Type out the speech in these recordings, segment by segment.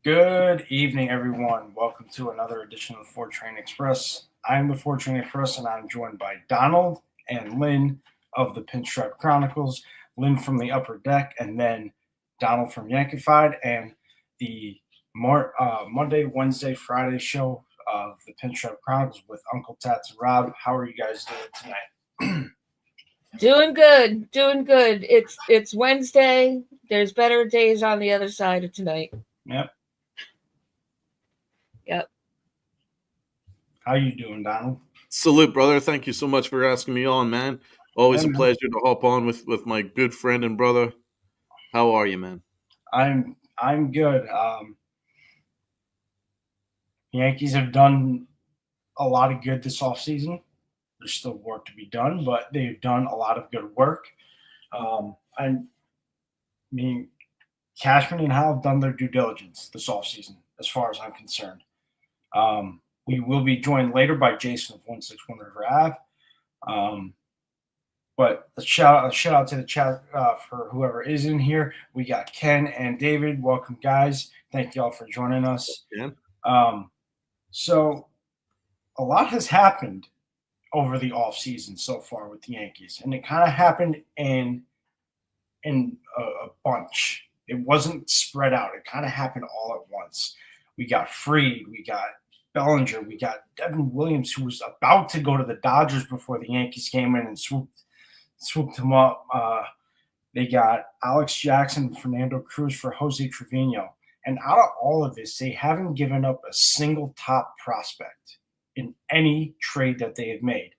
Good evening, everyone. Welcome to another edition of the Four Train Express. I'm the Four Train Express, and I'm joined by Donald and Lynn of the Pinstripe Chronicles. Lynn from the Upper Deck, and then Donald from Yankified, and the Monday, Wednesday, Friday show of the Pinstripe Chronicles with Uncle Tats and Rob. How are you guys doing tonight? Doing good, doing good. It's Wednesday. There's better days on the other side of tonight. Yep. Yep. How you doing, Donald? Salute, brother. Thank you so much for asking me on, man. Always Yeah, a man. pleasure to hop on with my good friend and brother. How are you, man? I'm good. Yankees have done a lot of good this offseason. There's still work to be done, but they've done a lot of good work. I mean, Cashman and Howe have done their due diligence this offseason, as far as I'm concerned. We will be joined later by Jason of 161 River Ave. But a shout out to the chat for whoever is in here. We got Ken and David. Welcome, guys. Thank you all for joining us. Yeah. So a lot has happened over the offseason so far with the Yankees, and it kind of happened in a bunch. It wasn't spread out. It kind of happened all at once. We got Fried, we got Bellinger, we got Devin Williams, who was about to go to the Dodgers before the Yankees came in and swooped him up. They got Alex Jackson and Fernando Cruz for Jose Trevino. And out of all of this, they haven't given up a single top prospect in any trade that they have made.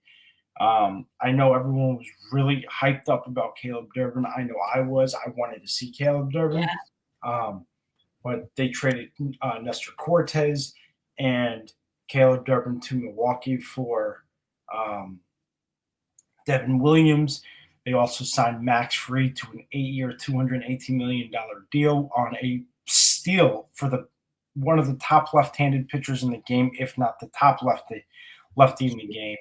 I know everyone was really hyped up about Caleb Durbin. I know I was. I wanted to see Caleb Durbin. Yeah. But they traded Nestor Cortez and Caleb Durbin to Milwaukee for Devin Williams. They also signed Max Fried to an 8-year, $218 million deal on a steal for one of the top left-handed pitchers in the game, if not the top lefty in the game.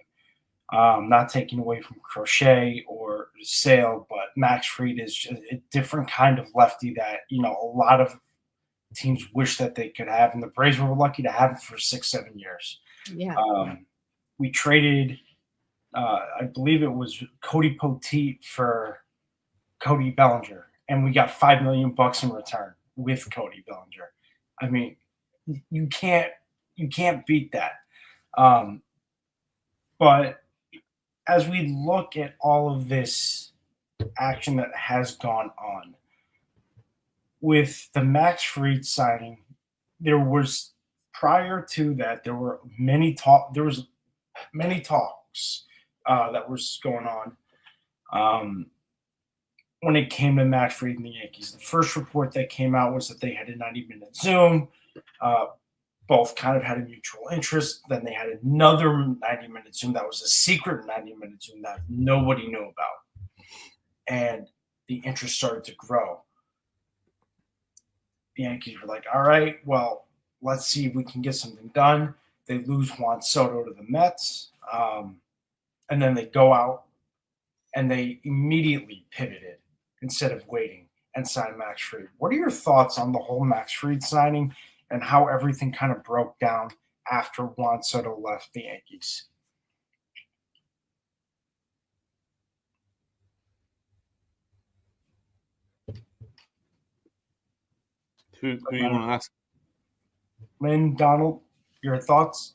Not taking away from Crochet or Sale, but Max Fried is just a different kind of lefty that, a lot of teams wish that they could have, and the Braves were lucky to have it for 6-7 years. Yeah. We traded, I believe it was Cody Poteet for Cody Bellinger, and we got $5 million in return with Cody Bellinger. I mean, you can't beat that. But as we look at all of this action that has gone on, with the Max Fried signing, there was prior to that there was many talks that was going on when it came to Max Fried and the Yankees. The first report that came out was that they had a 90-minute Zoom. Both kind of had a mutual interest. Then they had another 90-minute Zoom that was a secret 90-minute Zoom that nobody knew about. And the interest started to grow. The Yankees were like, all right, well, let's see if we can get something done. They lose Juan Soto to the Mets. And then they go out and they immediately pivoted instead of waiting and signed Max Fried. What are your thoughts on the whole Max Fried signing and how everything kind of broke down after Juan Soto left the Yankees? Who you want to ask? Lynn, Donald, your thoughts?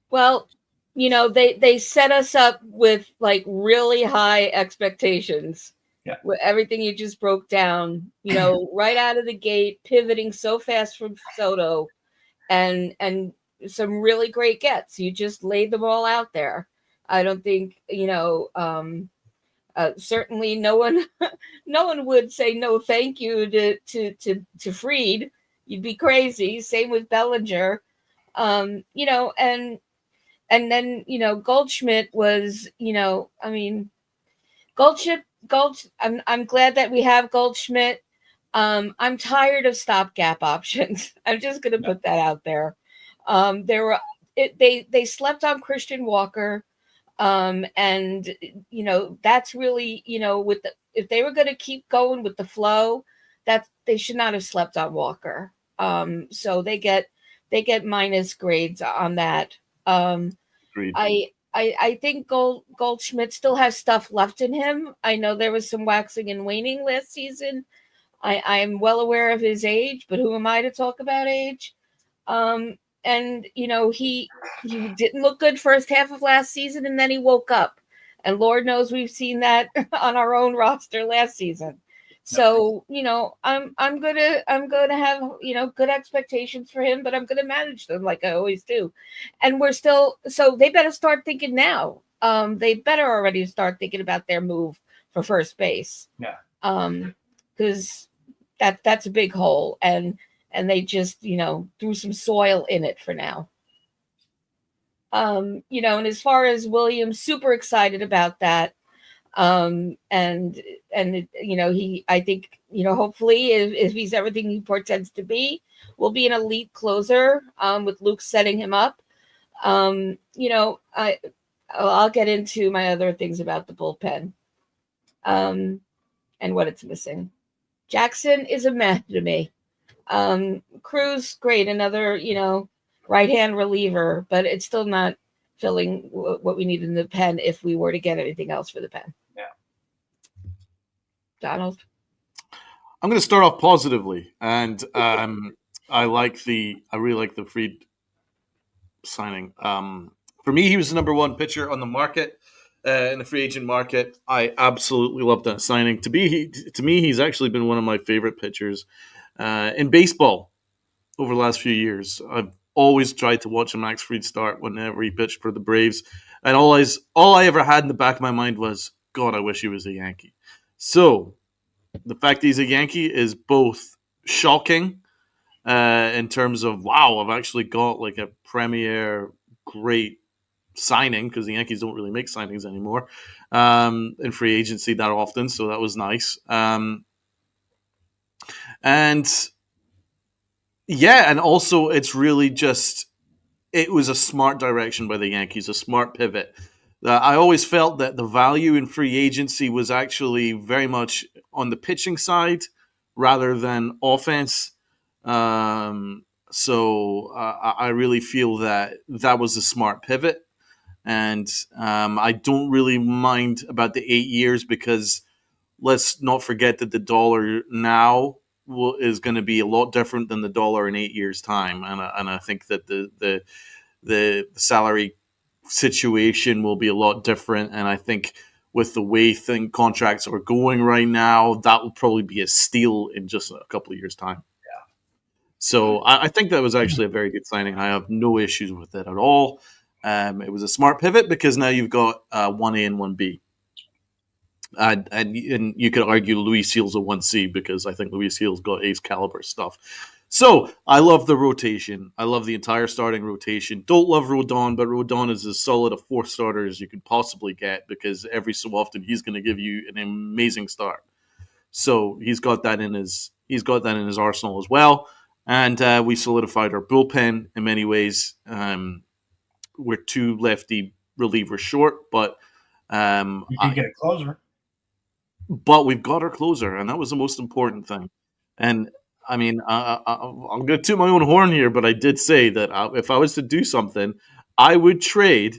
Well, they set us up with like really high expectations. Yeah. With everything you just broke down, right out of the gate, pivoting so fast from Soto, and some really great gets. You just laid them all out there. I don't think certainly no one would say no thank you to Fried. You'd be crazy. Same with Bellinger. And then Goldschmidt was Goldschmidt. I'm glad that we have Goldschmidt. I'm tired of stopgap options. I'm just going to put that out there. They slept on Christian Walker. And that's really, with if they were going to keep going with the flow, that they should not have slept on Walker. So they get minus grades on that. Agreed. I think Goldschmidt still has stuff left in him. I know there was some waxing and waning last season. I am well aware of his age, but who am I to talk about age? And he didn't look good first half of last season, and then he woke up, and Lord knows we've seen that on our own roster last season. So I'm gonna have good expectations for him, but I'm gonna manage them like I always do. And we're still, so they better start thinking now. They better already start thinking about their move for first base. Yeah. Because that's a big hole, and they just threw some soil in it for now. And as far as Williams, super excited about that. And I think hopefully if he's everything he portends to be, will be an elite closer, with Luke setting him up. I'll get into my other things about the bullpen, and what it's missing. Jackson is a meh to me. Cruz, great, another right hand reliever, but it's still not filling what we need in the pen if we were to get anything else for the pen. Yeah. Donald? I'm going to start off positively, and I really like the Fried signing. For me, he was the number one pitcher on the market, in the free agent market. I absolutely love that signing. To me, he's actually been one of my favorite pitchers in baseball over the last few years. I've always tried to watch a Max Fried start whenever he pitched for the Braves, and all I ever had in the back of my mind was, God, I wish he was a Yankee. So the fact that he's a Yankee is both shocking, in terms of, wow, I've actually got like a premier great signing, because the Yankees don't really make signings anymore in free agency that often. So that was nice. And yeah, and also it's really just, it was a smart direction by the Yankees, a smart pivot. I always felt that the value in free agency was actually very much on the pitching side rather than offense. So I really feel that was a smart pivot. And I don't really mind about the 8 years, because let's not forget that the dollar now is going to be a lot different than the dollar in 8 years' time. And I think that the salary situation will be a lot different. And I think with the way contracts are going right now, that will probably be a steal in just a couple of years' time. Yeah. So I think that was actually a very good signing. I have no issues with it at all. It was a smart pivot, because now you've got 1A and 1B. And you could argue Luis Seal's a 1C, because I think Luis Seal's got ace caliber stuff. So I love the rotation. I love the entire starting rotation. Don't love Rodon, but Rodon is as solid a fourth starter as you could possibly get, because every so often he's going to give you an amazing start. So he's got that in his arsenal as well. And we solidified our bullpen in many ways. We're 2 lefty relievers short, but You can get a closer. But we've got our closer, and that was the most important thing. And I mean, I'm going to toot my own horn here, but I did say that if I was to do something, I would trade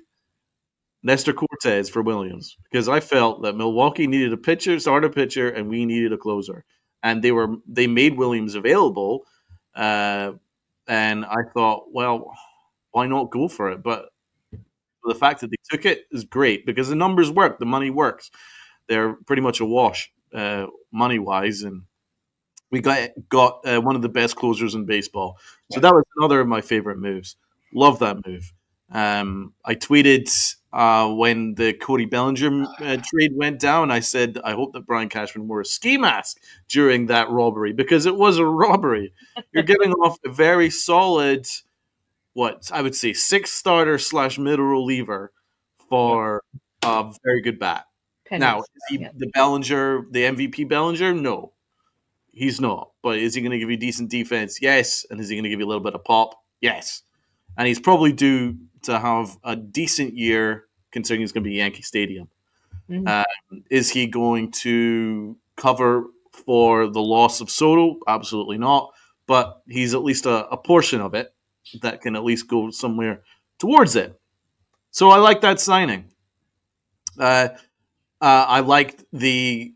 Nestor Cortez for Williams, because I felt that Milwaukee needed a starter pitcher, and we needed a closer. And they made Williams available, and I thought, well, why not go for it? But the fact that they took it is great, because the numbers work, the money works. They're pretty much a wash money wise, and we got one of the best closers in baseball. So that was another of my favorite moves. Love that move. I tweeted when the Cody Bellinger trade went down. I said, I hope that Brian Cashman wore a ski mask during that robbery, because it was a robbery. You're getting off a very solid, what I would say, 6 starter / middle reliever for a very good bat. Now, is he the Bellinger, the MVP Bellinger? No, he's not. But is he going to give you decent defense? Yes. And is he going to give you a little bit of pop? Yes. And he's probably due to have a decent year considering it's going to be Yankee Stadium. Mhm. Is he going to cover for the loss of Soto? Absolutely not. But he's at least a portion of it that can at least go somewhere towards it. So I like that signing. I liked the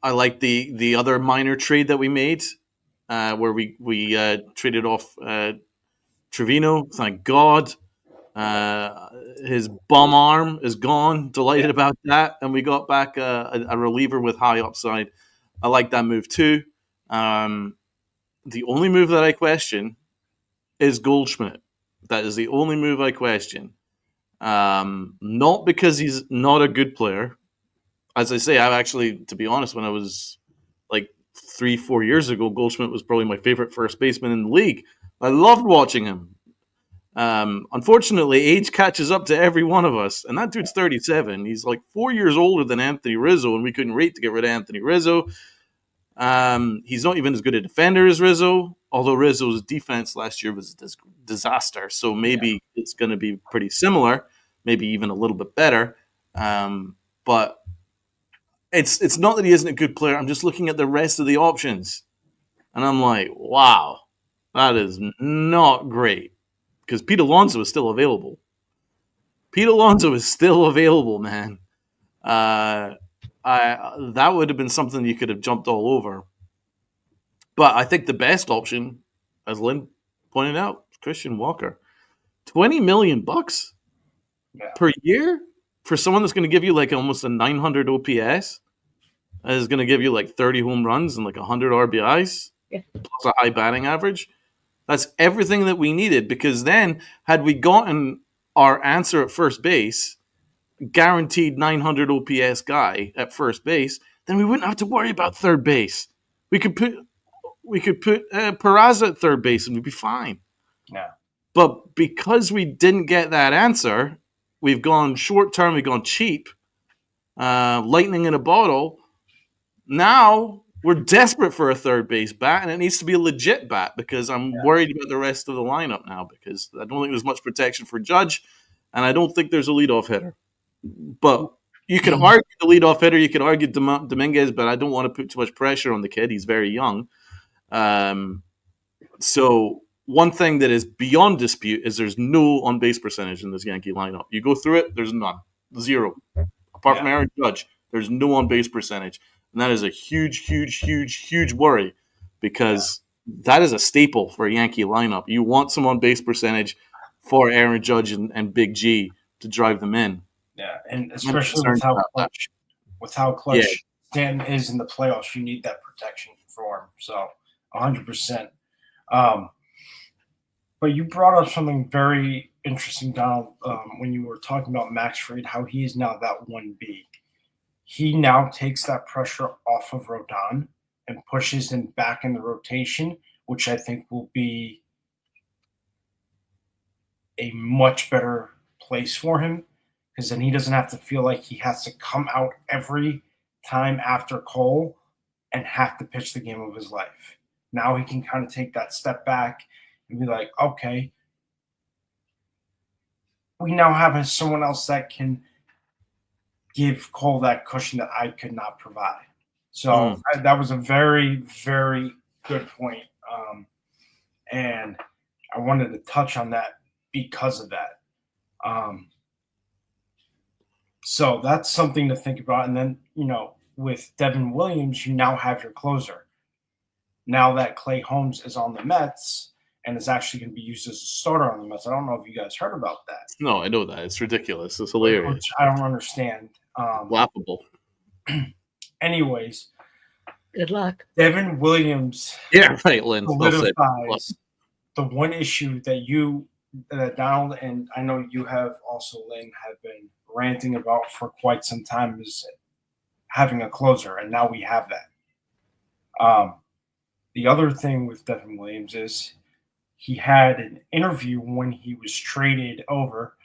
other minor trade that we made, where we traded off Trevino. Thank God. His bum arm is gone. Delighted about that, and we got back a reliever with high upside. I like that move too. The only move that I question is Goldschmidt. That is the only move I question. Not because he's not a good player. As I say, I've actually, to be honest, when I was like 3-4 years ago, Goldschmidt was probably my favorite first baseman in the league. I loved watching him. Unfortunately, age catches up to every one of us, and that dude's 37. He's like 4 years older than Anthony Rizzo, and we couldn't wait to get rid of Anthony Rizzo. He's not even as good a defender as Rizzo, although Rizzo's defense last year was a disaster. So maybe it's going to be pretty similar, maybe even a little bit better. But it's not that he isn't a good player. I'm just looking at the rest of the options, and I'm like, wow, that is not great. Because Pete Alonso is still available. Pete Alonso is still available, man. That would have been something you could have jumped all over. But I think the best option, as Lynn pointed out, is Christian Walker. $20 million per year for someone that's going to give you like almost a 900 OPS, is going to give you like 30 home runs and like 100 RBIs, plus a high batting average. That's everything that we needed, because then had we gotten our answer at first base, guaranteed 900 OPS guy at first base, then we wouldn't have to worry about third base. We could put Peraza at third base and we'd be fine. Yeah. But because we didn't get that answer, we've gone short term, we've gone cheap, lightning in a bottle. Now we're desperate for a third base bat, and it needs to be a legit bat, because I'm worried about the rest of the lineup now, because I don't think there's much protection for Judge, and I don't think there's a leadoff hitter. But you can argue the leadoff hitter, you can argue Dominguez, but I don't want to put too much pressure on the kid. He's very young. So one thing that is beyond dispute is there's no on-base percentage in this Yankee lineup. You go through it, there's none. Zero. Apart from Aaron Judge, there's no on-base percentage. And that is a huge, huge, huge, huge worry, because that is a staple for a Yankee lineup. You want some on-base percentage for Aaron Judge and Big G to drive them in. Yeah, and especially with how clutch Stanton is in the playoffs, you need that protection for him. So 100%. But you brought up something very interesting, Donald, when you were talking about Max Fried, how he is now that 1B. He now takes that pressure off of Rodon and pushes him back in the rotation, which I think will be a much better place for him, because then he doesn't have to feel like he has to come out every time after Cole and have to pitch the game of his life. Now he can kind of take that step back and be like, okay, we now have someone else that can give Cole that cushion that I could not provide. So that was a very, very good point. And I wanted to touch on that because of that. So that's something to think about. And then, with Devin Williams, you now have your closer. Now that Clay Holmes is on the Mets and is actually going to be used as a starter on the Mets. I don't know if you guys heard about that. No, I know that. It's ridiculous. It's hilarious. Which I don't understand. Laughable. Anyways. Good luck. Devin Williams Lynn. solidifies the one issue that Donald, and I know you have also, Lynn, have been ranting about for quite some time, is having a closer, and now we have that. The other thing with Devin Williams is he had an interview when he was traded over,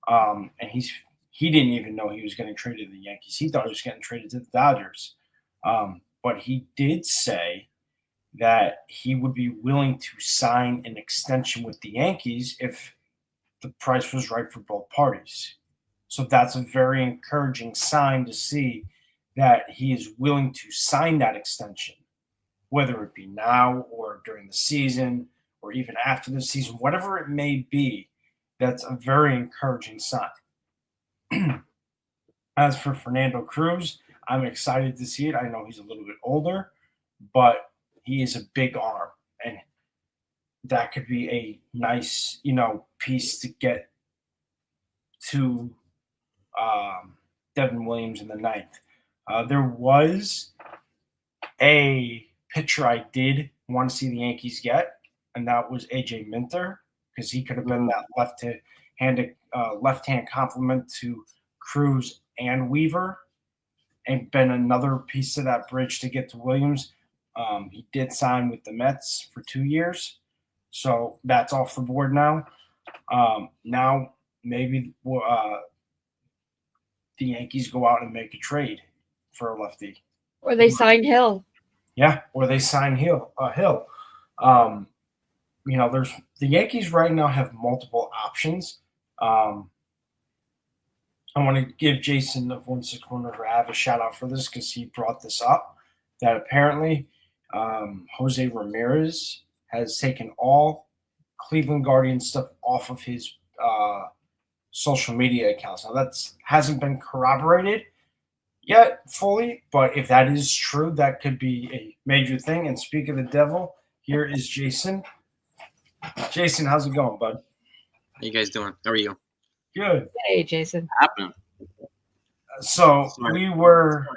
and he didn't even know he was getting traded to the Yankees. He thought he was getting traded to the Dodgers. But he did say that he would be willing to sign an extension with the Yankees if the price was right for both parties. So that's a very encouraging sign to see that he is willing to sign that extension, whether it be now or during the season or even after the season, whatever it may be. That's a very encouraging sign. As for Fernando Cruz, I'm excited to see it. I know he's a little bit older, but he is a big arm, and that could be a nice, piece to get to Devin Williams in the ninth. There was a pitcher I did want to see the Yankees get, and that was AJ Minter, because he could have been that left-hand complement to Cruz and Weaver, and been another piece of that bridge to get to Williams. He did sign with the Mets for 2 years, so that's off the board now. Now maybe the Yankees go out and make a trade for a lefty. Or they signed Hill. Yeah, or they sign Hill. There's the Yankees right now have multiple options. I want to give Jason of 161 River Ave a shout out for this because he brought this up. That apparently Jose Ramirez has taken all Cleveland Guardians stuff off of his social media accounts. Now that hasn't been corroborated yet fully, but if that is true, that could be a major thing. And speak of the devil, here is Jason. Jason, how's it going, bud? How you guys doing? How are you? Good. Hey, Jason. Happening. So we were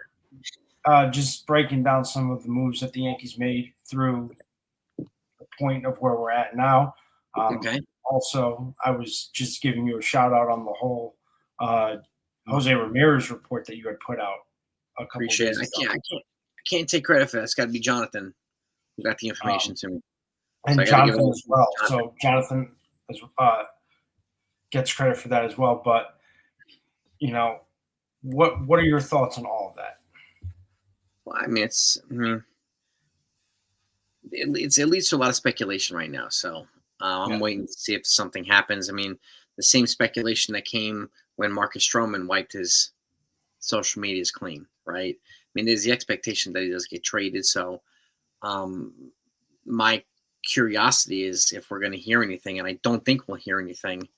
just breaking down some of the moves that the Yankees made through the point of where we're at now. Okay. Also, I was just giving you a shout out on the whole Jose Ramirez report that you had put out a couple Appreciate of it. days ago. I can't take credit for that. It's got to be Jonathan who got the information to me. And So I gotta give Jonathan it as well. Jonathan. So Jonathan gets credit for that as well. But what are your thoughts on all of that? Well, I mean, it leads to a lot of speculation right now. So I'm waiting to see if something happens. I mean, the same speculation that came when Marcus Stroman wiped his social medias clean, right? I mean, there's the expectation that he does get traded. So my curiosity is if we're going to hear anything, and I don't think we'll hear anything.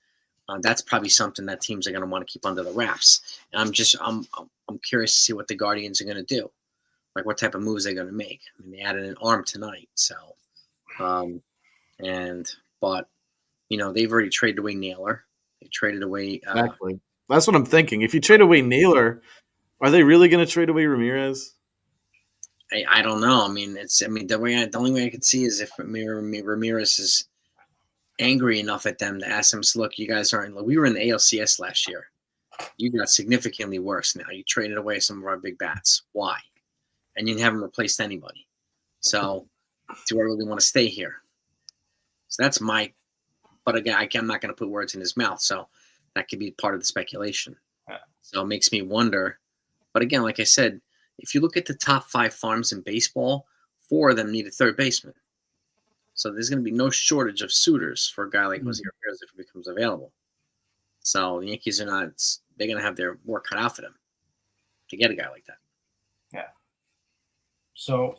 That's probably something that teams are going to want to keep under the wraps. And I'm curious to see what the Guardians are going to do, like what type of moves they're going to make. I mean, they added an arm tonight, so but they've already traded away Naylor. They traded away Exactly. That's what I'm thinking. If you trade away Naylor, are they really going to trade away Ramirez? I don't know. I mean, the only way I could see is if Ramirez is angry enough at them to ask them, so, look, you guys aren't. We were in the ALCS last year. You got significantly worse now. You traded away some of our big bats. Why? And you haven't replaced anybody. So, do I really want to stay here? So that's my. But again, I'm not going to put words in his mouth. So that could be part of the speculation. Yeah. So it makes me wonder. But again, like I said, if you look at the top 5 farms in baseball, 4 of them need a third baseman. So there's going to be no shortage of suitors for a guy like Jose Ramirez if it becomes available. So the Yankees they're going to have their work cut out for them to get a guy like that. Yeah. So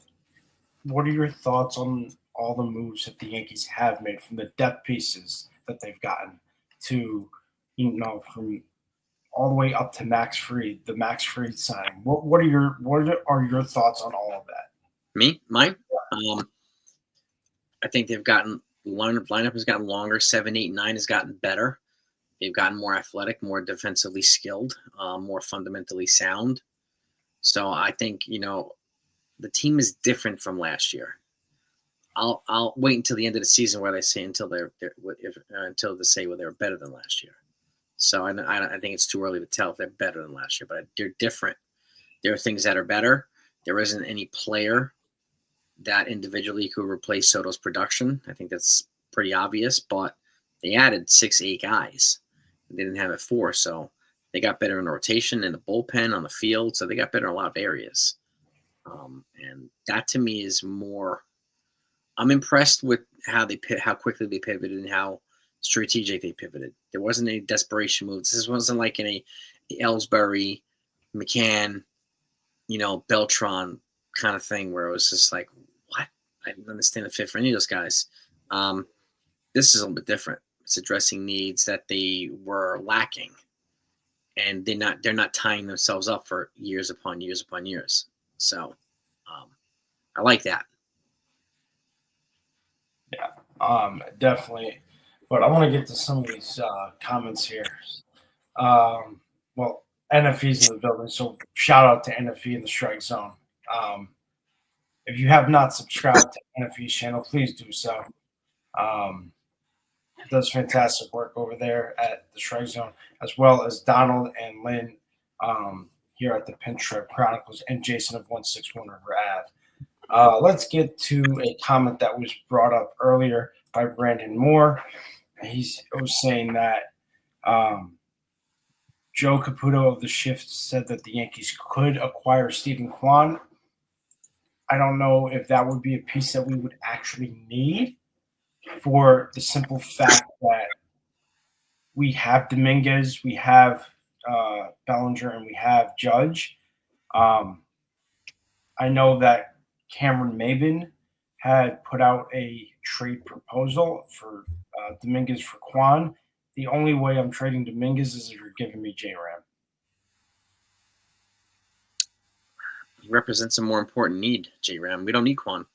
what are your thoughts on all the moves that the Yankees have made, from the depth pieces that they've gotten to, from all the way up to Max Fried, the Max Fried signing? What are your thoughts on all of that? Mine? I think they've gotten lineup has gotten longer. 7, 8, 9 has gotten better. They've gotten more athletic, more defensively skilled, more fundamentally sound. So I think the team is different from last year. I'll wait until the end of the season where they say until they say they're better than last year. So I think it's too early to tell if they're better than last year, but they're different. There are things that are better. There isn't any player that individually could replace Soto's production. I think that's pretty obvious, but they added 6, 8 guys. They didn't have it 4, so they got better in the rotation, in the bullpen, on the field, so they got better in a lot of areas. And that to me is more. I'm impressed with how quickly they pivoted and how strategic they pivoted. There wasn't any desperation moves. This wasn't like in Ellsbury, McCann, Beltron kind of thing, where it was just like, what? I didn't understand the fit for any of those guys. This is a little bit different. It's addressing needs that they were lacking, and they're not tying themselves up for years upon years upon years. So I like that. Definitely. But I want to get to some of these comments here. Well, NFE's in the building, so shout out to NFE in the strike zone. If you have not subscribed to NFE's channel, please do so. Does fantastic work over there at the strike zone, as well as Donald and Lynn here at the Pinstripe Chronicles and Jason of 161 River Ave. Let's get to a comment that was brought up earlier by Brandon Moore. He was saying that Joe Caputo of the Shift said that the Yankees could acquire Stephen Kwan. I don't know if that would be a piece that we would actually need, for the simple fact that we have Dominguez, we have Bellinger, and we have Judge. I know that Cameron Maben had put out a trade proposal for Dominguez for Kwan. The only way I'm trading Dominguez is if you're giving me J-Ram. He represents a more important need, J-Ram. We don't need Kwan.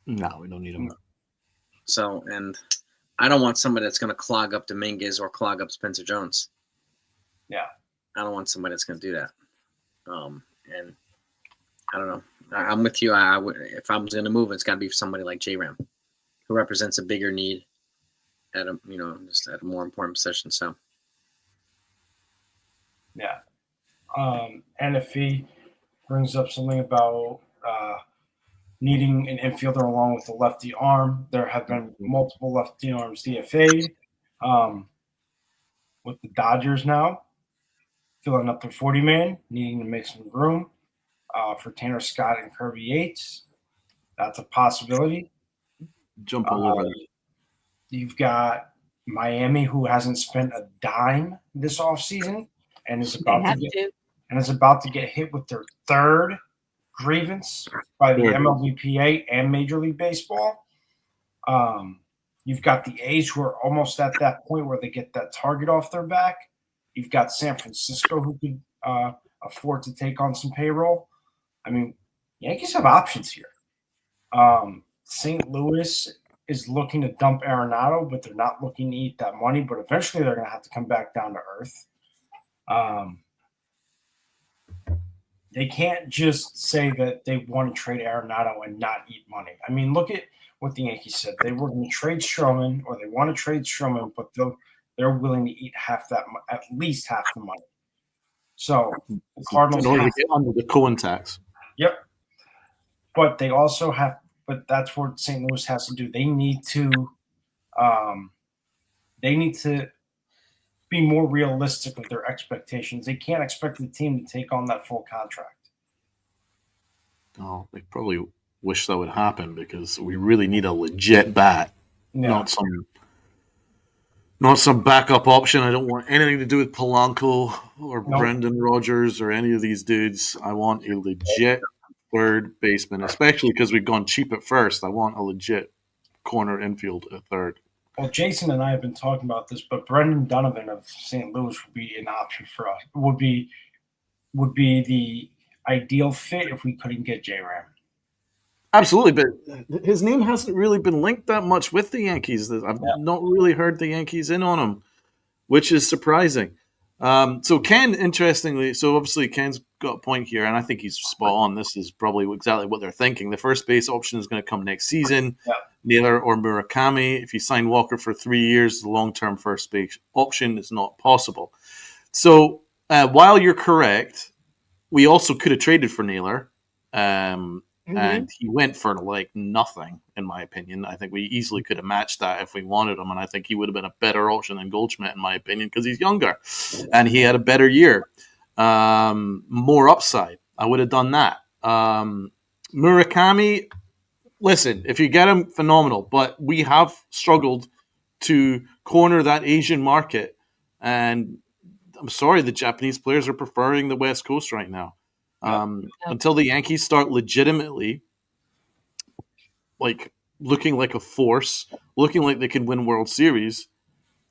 No, we don't need him. So, and I don't want somebody that's going to clog up Dominguez or clog up Spencer Jones. Yeah. I don't want somebody that's going to do that. And I don't know. I'm with you. If I was going to move, it's got to be somebody like J-Ram, who represents a bigger need at a, just at a more important position. So. Yeah. NFE brings up something about needing an infielder along with a lefty arm. There have been multiple lefty arms DFA'd with the Dodgers now filling up their 40-man, needing to make some room for Tanner Scott and Kirby Yates. That's a possibility. Jump all over. You've got Miami, who hasn't spent a dime this offseason and is about to get hit with their third grievance by the MLBPA and Major League Baseball. You've got the A's, who are almost at that point where they get that target off their back. You've got San Francisco, who could afford to take on some payroll. I mean, Yankees have options here. St. Louis is looking to dump Arenado, but they're not looking to eat that money. But eventually they're going to have to come back down to earth. They can't just say that they want to trade Arenado and not eat money. I mean, look at what the Yankees said. They were going to trade Stroman, or they want to trade Stroman, but they're willing to eat at least half the money. So the Cardinals in order to get under the Cohen tax. Yep. But they also have – but that's what St. Louis has to do. They need to be more realistic with their expectations. They can't expect the team to take on that full contract. Oh, they probably wish that would happen, because we really need a legit bat, not some backup option. I don't want anything to do with Polanco or Brendan Rodgers or any of these dudes. I want a legit third baseman, especially because we've gone cheap at first. I want a legit corner infield at third. Well, Jason and I have been talking about this, but Brendan Donovan of St. Louis would be an option for us. Would be the ideal fit if we couldn't get J-Ram. Absolutely, but his name hasn't really been linked that much with the Yankees. I've not really heard the Yankees in on him, which is surprising. So Ken, interestingly, obviously Ken's got a point here, and I think he's spot on. This is probably exactly what they're thinking. The first base option is going to come next season. Yeah. Naylor or Murakami. If you sign Walker for 3 years, the long-term first base option is not possible. So while you're correct, we also could have traded for Naylor. And he went for like nothing, in my opinion. I think we easily could have matched that if we wanted him, and I think he would have been a better option than Goldschmidt, in my opinion, because he's younger and he had a better year, more upside. I would have done that. Murakami, listen, if you get him, phenomenal, but we have struggled to corner that Asian market, and I'm sorry, the Japanese players are preferring the West Coast right now. Yeah. Until the Yankees start legitimately like looking like a force, looking like they can win World Series,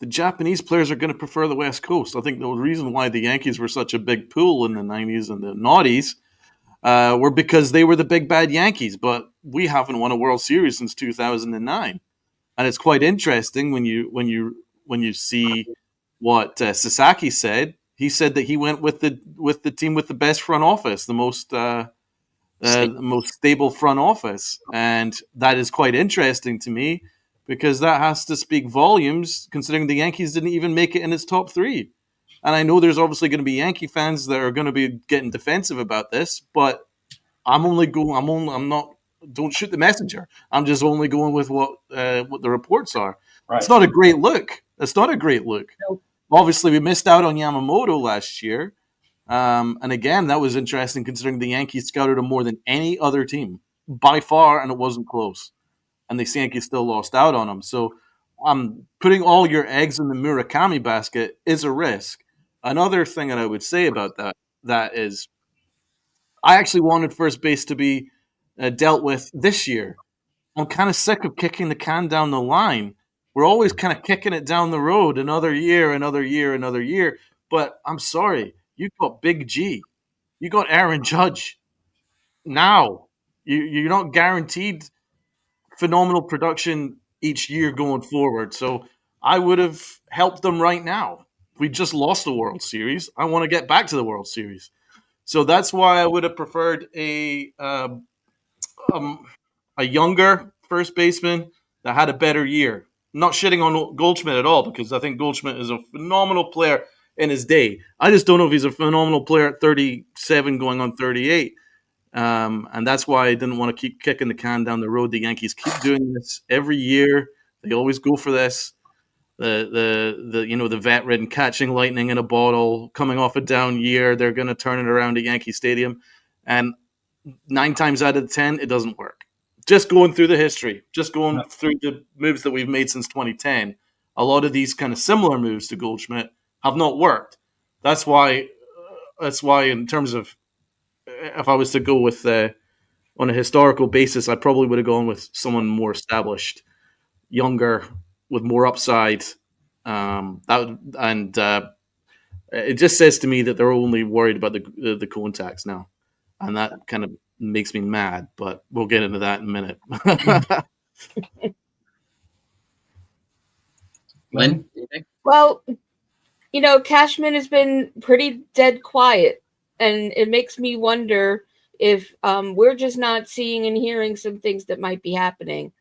the Japanese players are going to prefer the West Coast. I think the reason why the Yankees were such a big pool in the 90s and the noughties were because they were the big bad Yankees, but we haven't won a World Series since 2009. And it's quite interesting when you see what Sasaki said. He said that he went with the team with the best front office, the most stable front office, and that is quite interesting to me because that has to speak volumes. Considering the Yankees didn't even make it in its top three, and I know there's obviously going to be Yankee fans that are going to be getting defensive about this, but I'm only going. I'm only. I'm not. Don't shoot the messenger. I'm just only going with what the reports are. Right. It's not a great look. It's not a great look. Nope. Obviously, we missed out on Yamamoto last year. And again, that was interesting considering the Yankees scouted him more than any other team by far, and it wasn't close. And the Yankees still lost out on him. So putting all your eggs in the Murakami basket is a risk. Another thing that I would say about that is I actually wanted first base to be dealt with this year. I'm kind of sick of kicking the can down the line. We're always kind of kicking it down the road another year, another year, another year. But I'm sorry, you got Big G. You got Aaron Judge. Now, you're not guaranteed phenomenal production each year going forward. So I would have helped them right now. We just lost the World Series. I want to get back to the World Series. So that's why I would have preferred a younger first baseman that had a better year. I'm not shitting on Goldschmidt at all because I think Goldschmidt is a phenomenal player in his day. I just don't know if he's a phenomenal player at 37 going on 38. And that's why I didn't want to keep kicking the can down the road. The Yankees keep doing this every year. They always go for this. The vet ridden catching lightning in a bottle, coming off a down year. They're going to turn it around at Yankee Stadium. And 9 times out of 10, it doesn't work. Just going through the history, just going through the moves that we've made since 2010, a lot of these kind of similar moves to Goldschmidt have not worked. That's why in terms of if I was to go with on a historical basis, I probably would have gone with someone more established, younger, with more upside. It just says to me that they're only worried about the contacts now, and that kind of makes me mad. But we'll get into that in a minute. Lynn? Well, Cashman has been pretty dead quiet, and it makes me wonder if we're just not seeing and hearing some things that might be happening.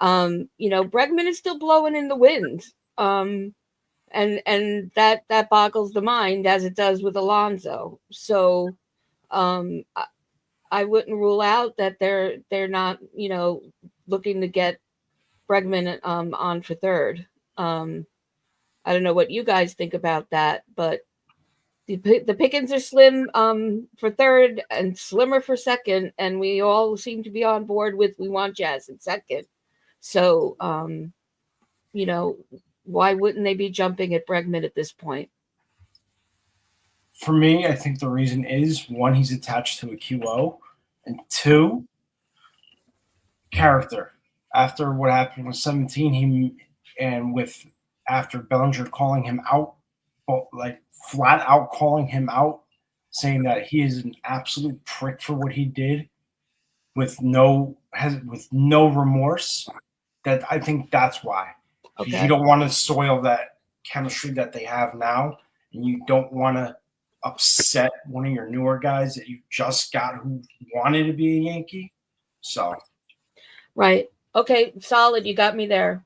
Bregman is still blowing in the wind, and that boggles the mind as it does with Alonso. So I wouldn't rule out that they're not looking to get Bregman on for third. I don't know what you guys think about that, but the pickings are slim for third and slimmer for second, and we all seem to be on board with we want Jazz in second. So, why wouldn't they be jumping at Bregman at this point? For me, I think the reason is, one, he's attached to a QO, and two, character. After what happened with 17, after Bellinger calling him out, like flat out calling him out, saying that he is an absolute prick for what he did, with no remorse. That I think that's why. Okay. You don't want to soil that chemistry that they have now, and you don't want to upset one of your newer guys that you just got who wanted to be a Yankee. So, right. Okay, solid. You got me there.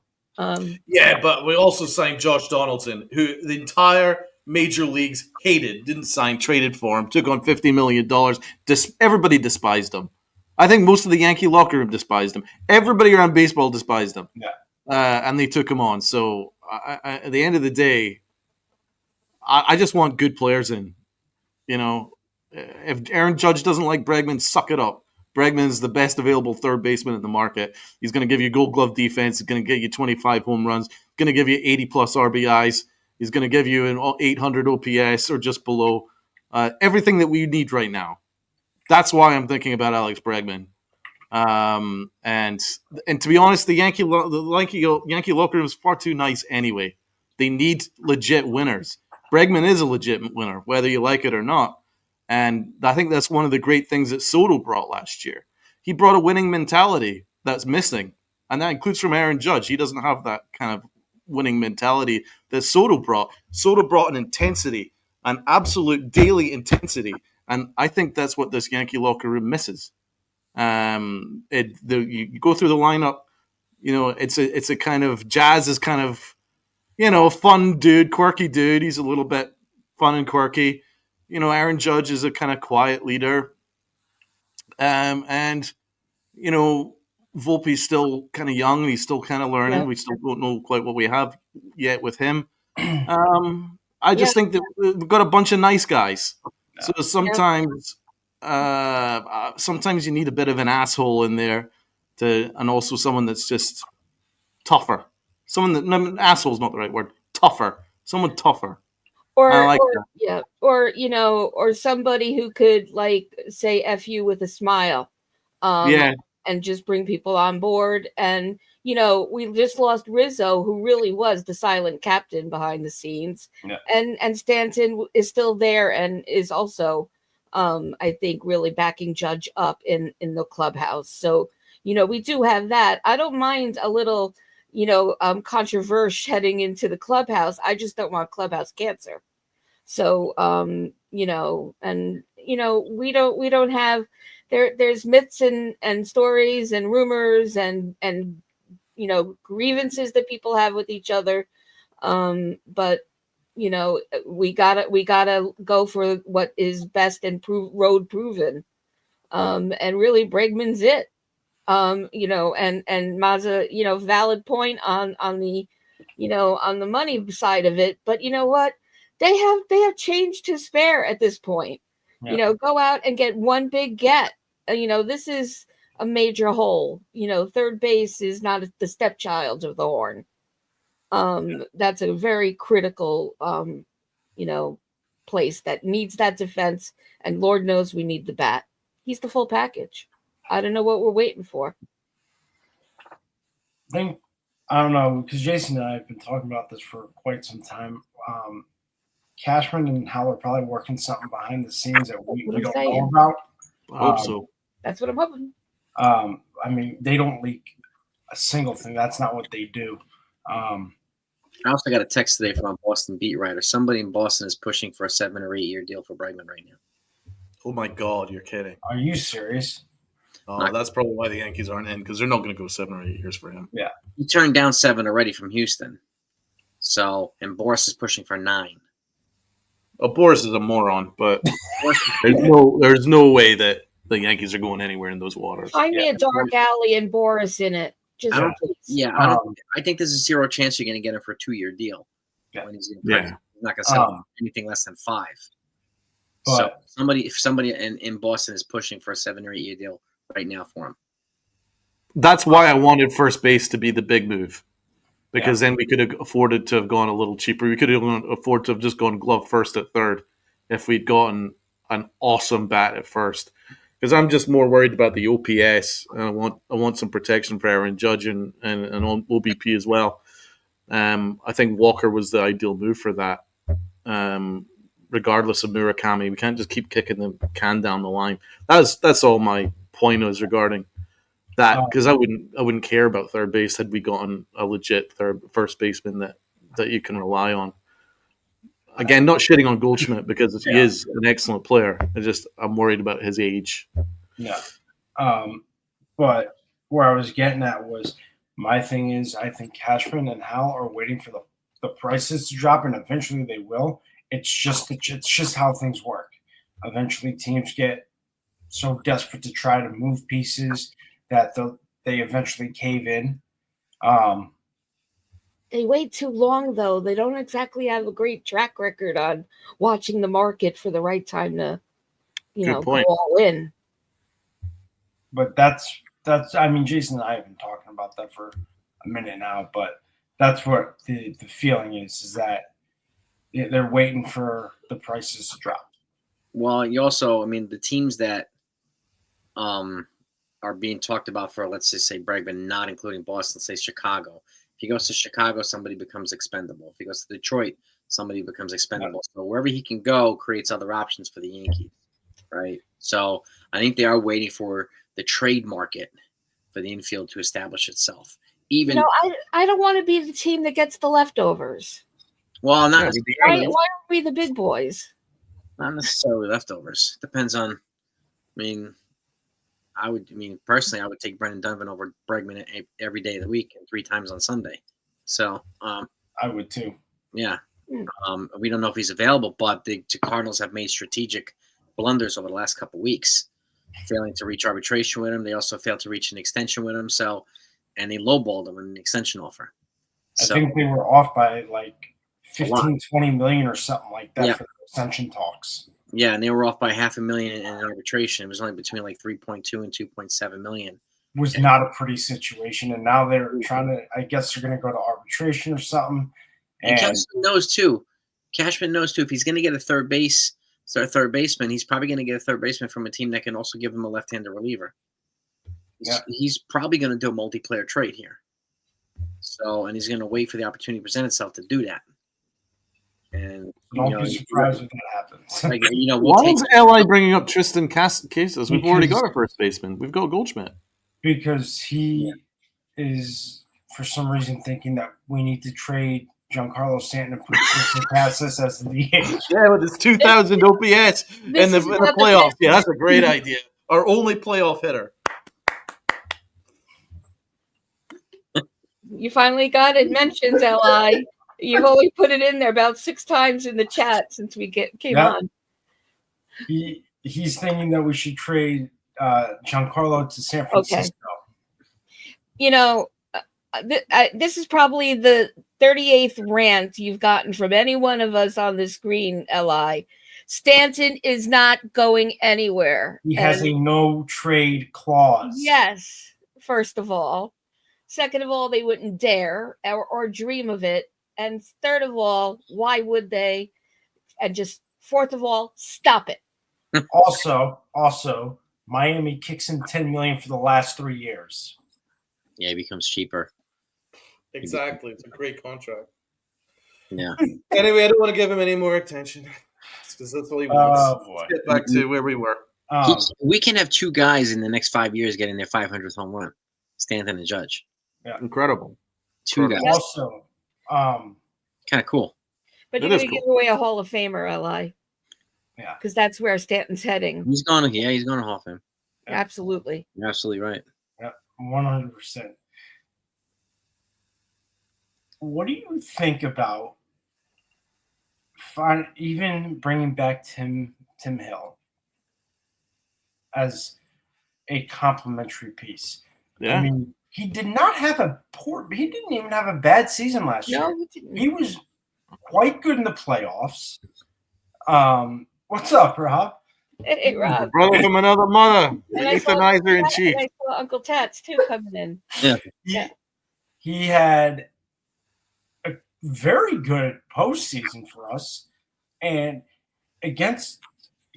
Yeah, but we also signed Josh Donaldson, who the entire major leagues hated, didn't sign, traded for him, took on $50 million. Everybody despised him. I think most of the Yankee locker room despised him. Everybody around baseball despised him. Yeah. And they took him on. So at the end of the day, I just want good players in. If Aaron Judge doesn't like Bregman, suck it up. Bregman's the best available third baseman in the market. He's going to give you Gold Glove defense. He's going to get you 25 home runs. Going to give you 80 plus RBIs. He's going to give you an 800 OPS or just below. Everything that we need right now. That's why I'm thinking about Alex Bregman. And to be honest, the Yankee locker room is far too nice anyway. They need legit winners. Bregman is a legit winner, whether you like it or not. And I think that's one of the great things that Soto brought last year. He brought a winning mentality that's missing, and that includes from Aaron Judge. He doesn't have that kind of winning mentality that Soto brought. Soto brought an intensity, an absolute daily intensity, and I think that's what this Yankee locker room misses. You go through the lineup, it's a kind of Jazz is kind of, fun dude, quirky dude. He's a little bit fun and quirky. Aaron Judge is a kind of quiet leader. And Volpe's still kind of young. He's still kind of learning. Yeah. We still don't know quite what we have yet with him. I just think that we've got a bunch of nice guys. So sometimes you need a bit of an asshole in there and also someone that's just tougher. Asshole is not the right word. Tougher. Someone tougher. Or somebody who could say F you with a smile. And just bring people on board. And, we just lost Rizzo, who really was the silent captain behind the scenes. Yeah. And Stanton is still there and is also, I think, really backing Judge up in the clubhouse. So, we do have that. I don't mind a little, controversy heading into the clubhouse. I just don't want clubhouse cancer. So, we don't have, there's myths and stories and rumors and grievances that people have with each other. But we gotta go for what is best and road proven. And really Bregman's it. And Mazza, valid point on the, on the money side of it. But you know what? They have change to spare at this point. Yeah. Go out and get one big get. This is a major hole. Third base is not the stepchild of the Horn. That's a very critical, place that needs that defense. And Lord knows we need the bat. He's the full package. I don't know what we're waiting for. I don't know, because Jason and I have been talking about this for quite some time. Cashman and Hal are probably working something behind the scenes that we don't know about. I hope so. That's what I'm hoping. I mean, they don't leak a single thing. That's not what they do. I also got a text today from a Boston beat writer. Somebody in Boston is pushing for a 7 or 8 year deal for Bregman right now. Oh my God, you're kidding. Are you serious? That's probably why the Yankees aren't in, because they're not going to go 7 or 8 years for him. Yeah. He turned down 7 already from Houston. So, and Boris is pushing for 9. Boris is a moron, but there's no way that the Yankees are going anywhere in those waters. Find me a dark alley and Boris in it. I think there's a 0 chance you're going to get him for a 2-year deal. Yeah. When he's not going to sell anything less than 5. So if somebody in Boston is pushing for a 7 or 8 year deal right now for him. That's why I wanted first base to be the big move. Because then we could have afforded to have gone a little cheaper. We could have afforded to have just gone glove first at third if we'd gotten an awesome bat at first. Because I'm just more worried about the OPS. And I want some protection for Aaron Judge and on OBP as well. I think Walker was the ideal move for that. Regardless of Murakami, we can't just keep kicking the can down the line. That's all my point is regarding that, because I wouldn't care about third base had we gotten a legit first baseman that you can rely on. Again, not shitting on Goldschmidt because he is an excellent player. I'm worried about his age. Yeah. But where I was getting at was, my thing is, I think Cashman and Hal are waiting for the prices to drop, and eventually they will. It's just how things work. Eventually teams get so desperate to try to move pieces that they eventually cave in. They wait too long, though. They don't exactly have a great track record on watching the market for the right time to, go all in. But that's. I mean, Jason and I have been talking about that for a minute now. But that's what the feeling is that they're waiting for the prices to drop. Well, you also, I mean, the teams that are being talked about for, let's just say Bregman, not including Boston, say Chicago. If he goes to Chicago, somebody becomes expendable. If he goes to Detroit, somebody becomes expendable. So wherever he can go creates other options for the Yankees, right? So I think they are waiting for the trade market for the infield to establish itself. Even I don't want to be the team that gets the leftovers. well, not Yeah, necessarily, Why aren't we the big boys? not necessarily leftovers. Depends on. I mean, personally, I would take Brendan Donovan over Bregman every day of the week and 3 times on Sunday. So, I would too. yeah. Hmm. We don't know if he's available, but the Cardinals have made strategic blunders over the last couple of weeks, failing to reach arbitration with him. They also failed to reach an extension with him. So, and they lowballed him in an extension offer. I So, think they were off by like A lot. 15-20 million or something like that Yeah. for the extension talks. yeah, and they were off by $500,000 in arbitration. It was only between like 3.2 and 2.7 million. Was not a pretty situation, and now they're trying to. I guess they're going to go to arbitration or something. And And Cashman knows too. Cashman knows too. If he's going to get a third baseman, he's probably going to get a third baseman from a team that can also give him a left-handed reliever. He's probably going to do a multiplayer trade here. So, and he's going to wait for the opportunity to present itself to do that. And don't be surprised if that happens. like, we'll Why take is LI bringing up Tristan Cases? We've already Because- got a first baseman. We've got Goldschmidt. Because he is, for some reason, thinking that we need to trade Giancarlo Stanton and put Tristan Casas as the DH. Yeah, with his 2,000 OPS This in the is about the playoffs. best- Yeah, that's a great idea. Our only playoff hitter. You finally got it mentioned, Li. You've only put it in there about 6 times in the chat since we came Yeah. on. He's thinking that we should trade Giancarlo to San Francisco. This is probably the 38th rant you've gotten from any one of us on the screen, Li. Stanton is not going anywhere. He has a no trade clause. Yes, first of all. Second of all, they wouldn't dare or dream of it. And third of all, why would they? And just fourth of all, stop it. Also, Miami kicks in $10 million for the last 3 years. Yeah, it becomes cheaper. Exactly. It's a great contract. Yeah. Anyway, I don't want to give him any more attention because that's all he wants. Oh, boy. Let's get back to where we were. We can have 2 guys in the next 5 years getting their 500th home run. Stanton and Judge. Incredible. 2 guys. Also, Kind of cool. But It you're is going to cool. give away a Hall of Famer, Li. Yeah. Because that's where Stanton's heading. He's going to Hall of Fame. Absolutely. You're absolutely right. 100%. What do you think about even bringing back Tim Hill as a complimentary piece? Yeah. I mean, he did not have he didn't even have a bad season last year. No, he didn't. He was quite good in the playoffs. What's up, Rob? Hey, Rob. Brother from another mother. The And I saw- euthanizer in chief. And I saw Uncle Tats, too, coming in. He had a very good postseason for us. And against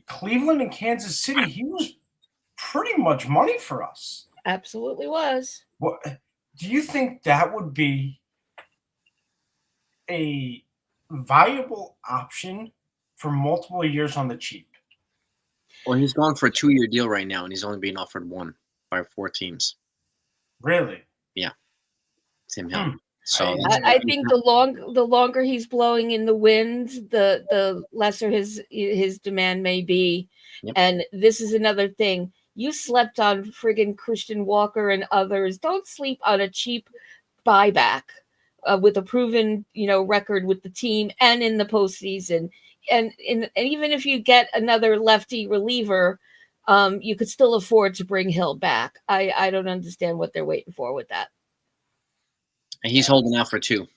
Cleveland and Kansas City, he was pretty much money for us. Absolutely was. What do you think that would be a viable option for multiple years on the cheap? Well, he's going for a 2-year deal right now, and he's only being offered 1 by 4 teams. Really? Tim Hill. So I think the longer he's blowing in the wind, the lesser his demand may be. Yep. And this is another thing. You slept on friggin' Christian Walker and others. Don't sleep on a cheap buyback with a proven record with the team and in the postseason. And even if you get another lefty reliever, you could still afford to bring Hill back. I don't understand what they're waiting for with that. and he's holding out for 2.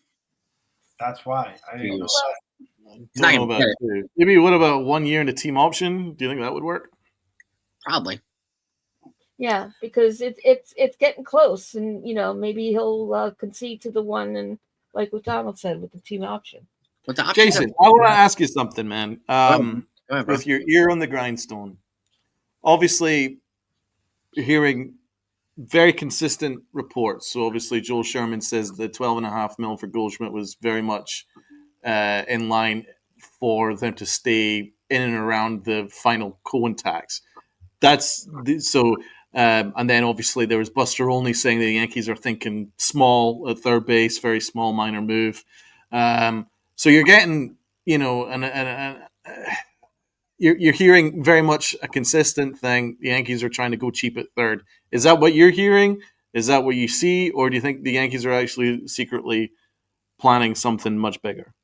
That's why. I didn't know that. Not Don't know gonna about two. Maybe what about 1 year in a team option? Do you think that would work? Probably. Yeah, because it's getting close, and maybe he'll concede to the one, and like what Donald said with the team option. But the options Jason, I want to ask you something, man. Go ahead, bro. With your ear on the grindstone, obviously, you're hearing very consistent reports. So obviously, Joel Sherman says the 12.5 mil for Goldschmidt was very much in line for them to stay in and around the final Cohen tax. And then obviously there was Buster Olney saying that the Yankees are thinking small at third base, very small minor move. So you're getting, you're hearing very much a consistent thing. The Yankees are trying to go cheap at third. Is that what you're hearing? Is that what you see, or do you think the Yankees are actually secretly planning something much bigger?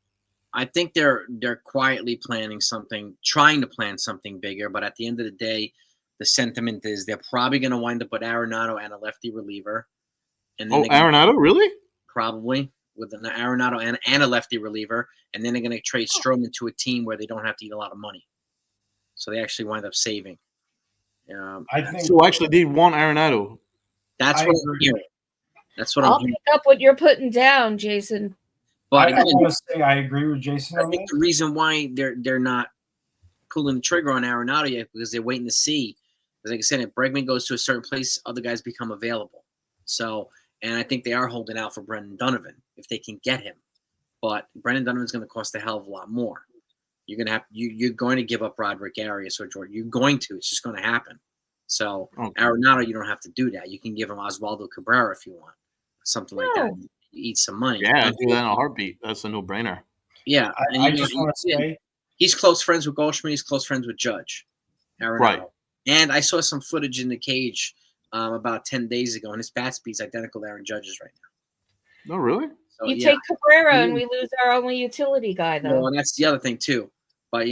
I think they're quietly planning something, trying to plan something bigger. But at the end of the day, the sentiment is they're probably going to wind up with Arenado and a lefty reliever. And then Arenado, really? Probably with an Arenado and a lefty reliever. And then they're going to trade Stroman to a team where they don't have to eat a lot of money. So they actually wind up saving. I think so. Actually, they want Arenado. That's what I'm hearing. That's what I'll I'm hearing. pick up what you're putting down, Jason. But I want to say I agree with Jason. I think the reason why they're not pulling the trigger on Arenado yet because they're waiting to see. Because like I said, if Bregman goes to a certain place, other guys become available. So, and I think they are holding out for Brendan Donovan if they can get him. But Brendan Donovan's going to cost a hell of a lot more. You're going to give up Roderick Arias or Jordan. You're going to. It's just going to happen. So Arenado, you don't have to do that. You can give him Oswaldo Cabrera if you want, something like that. You eat some money. Yeah, I'd do that in a heartbeat. That's a no-brainer. Yeah, I just want to say he's close friends with Goldschmidt. He's close friends with Judge. Arenado. Right. And I saw some footage in the cage about 10 days ago, and his bat speed's identical to Aaron Judge's right now. Oh, really? So, You take Cabrera, and we lose our only utility guy, though. Well, and that's the other thing too. But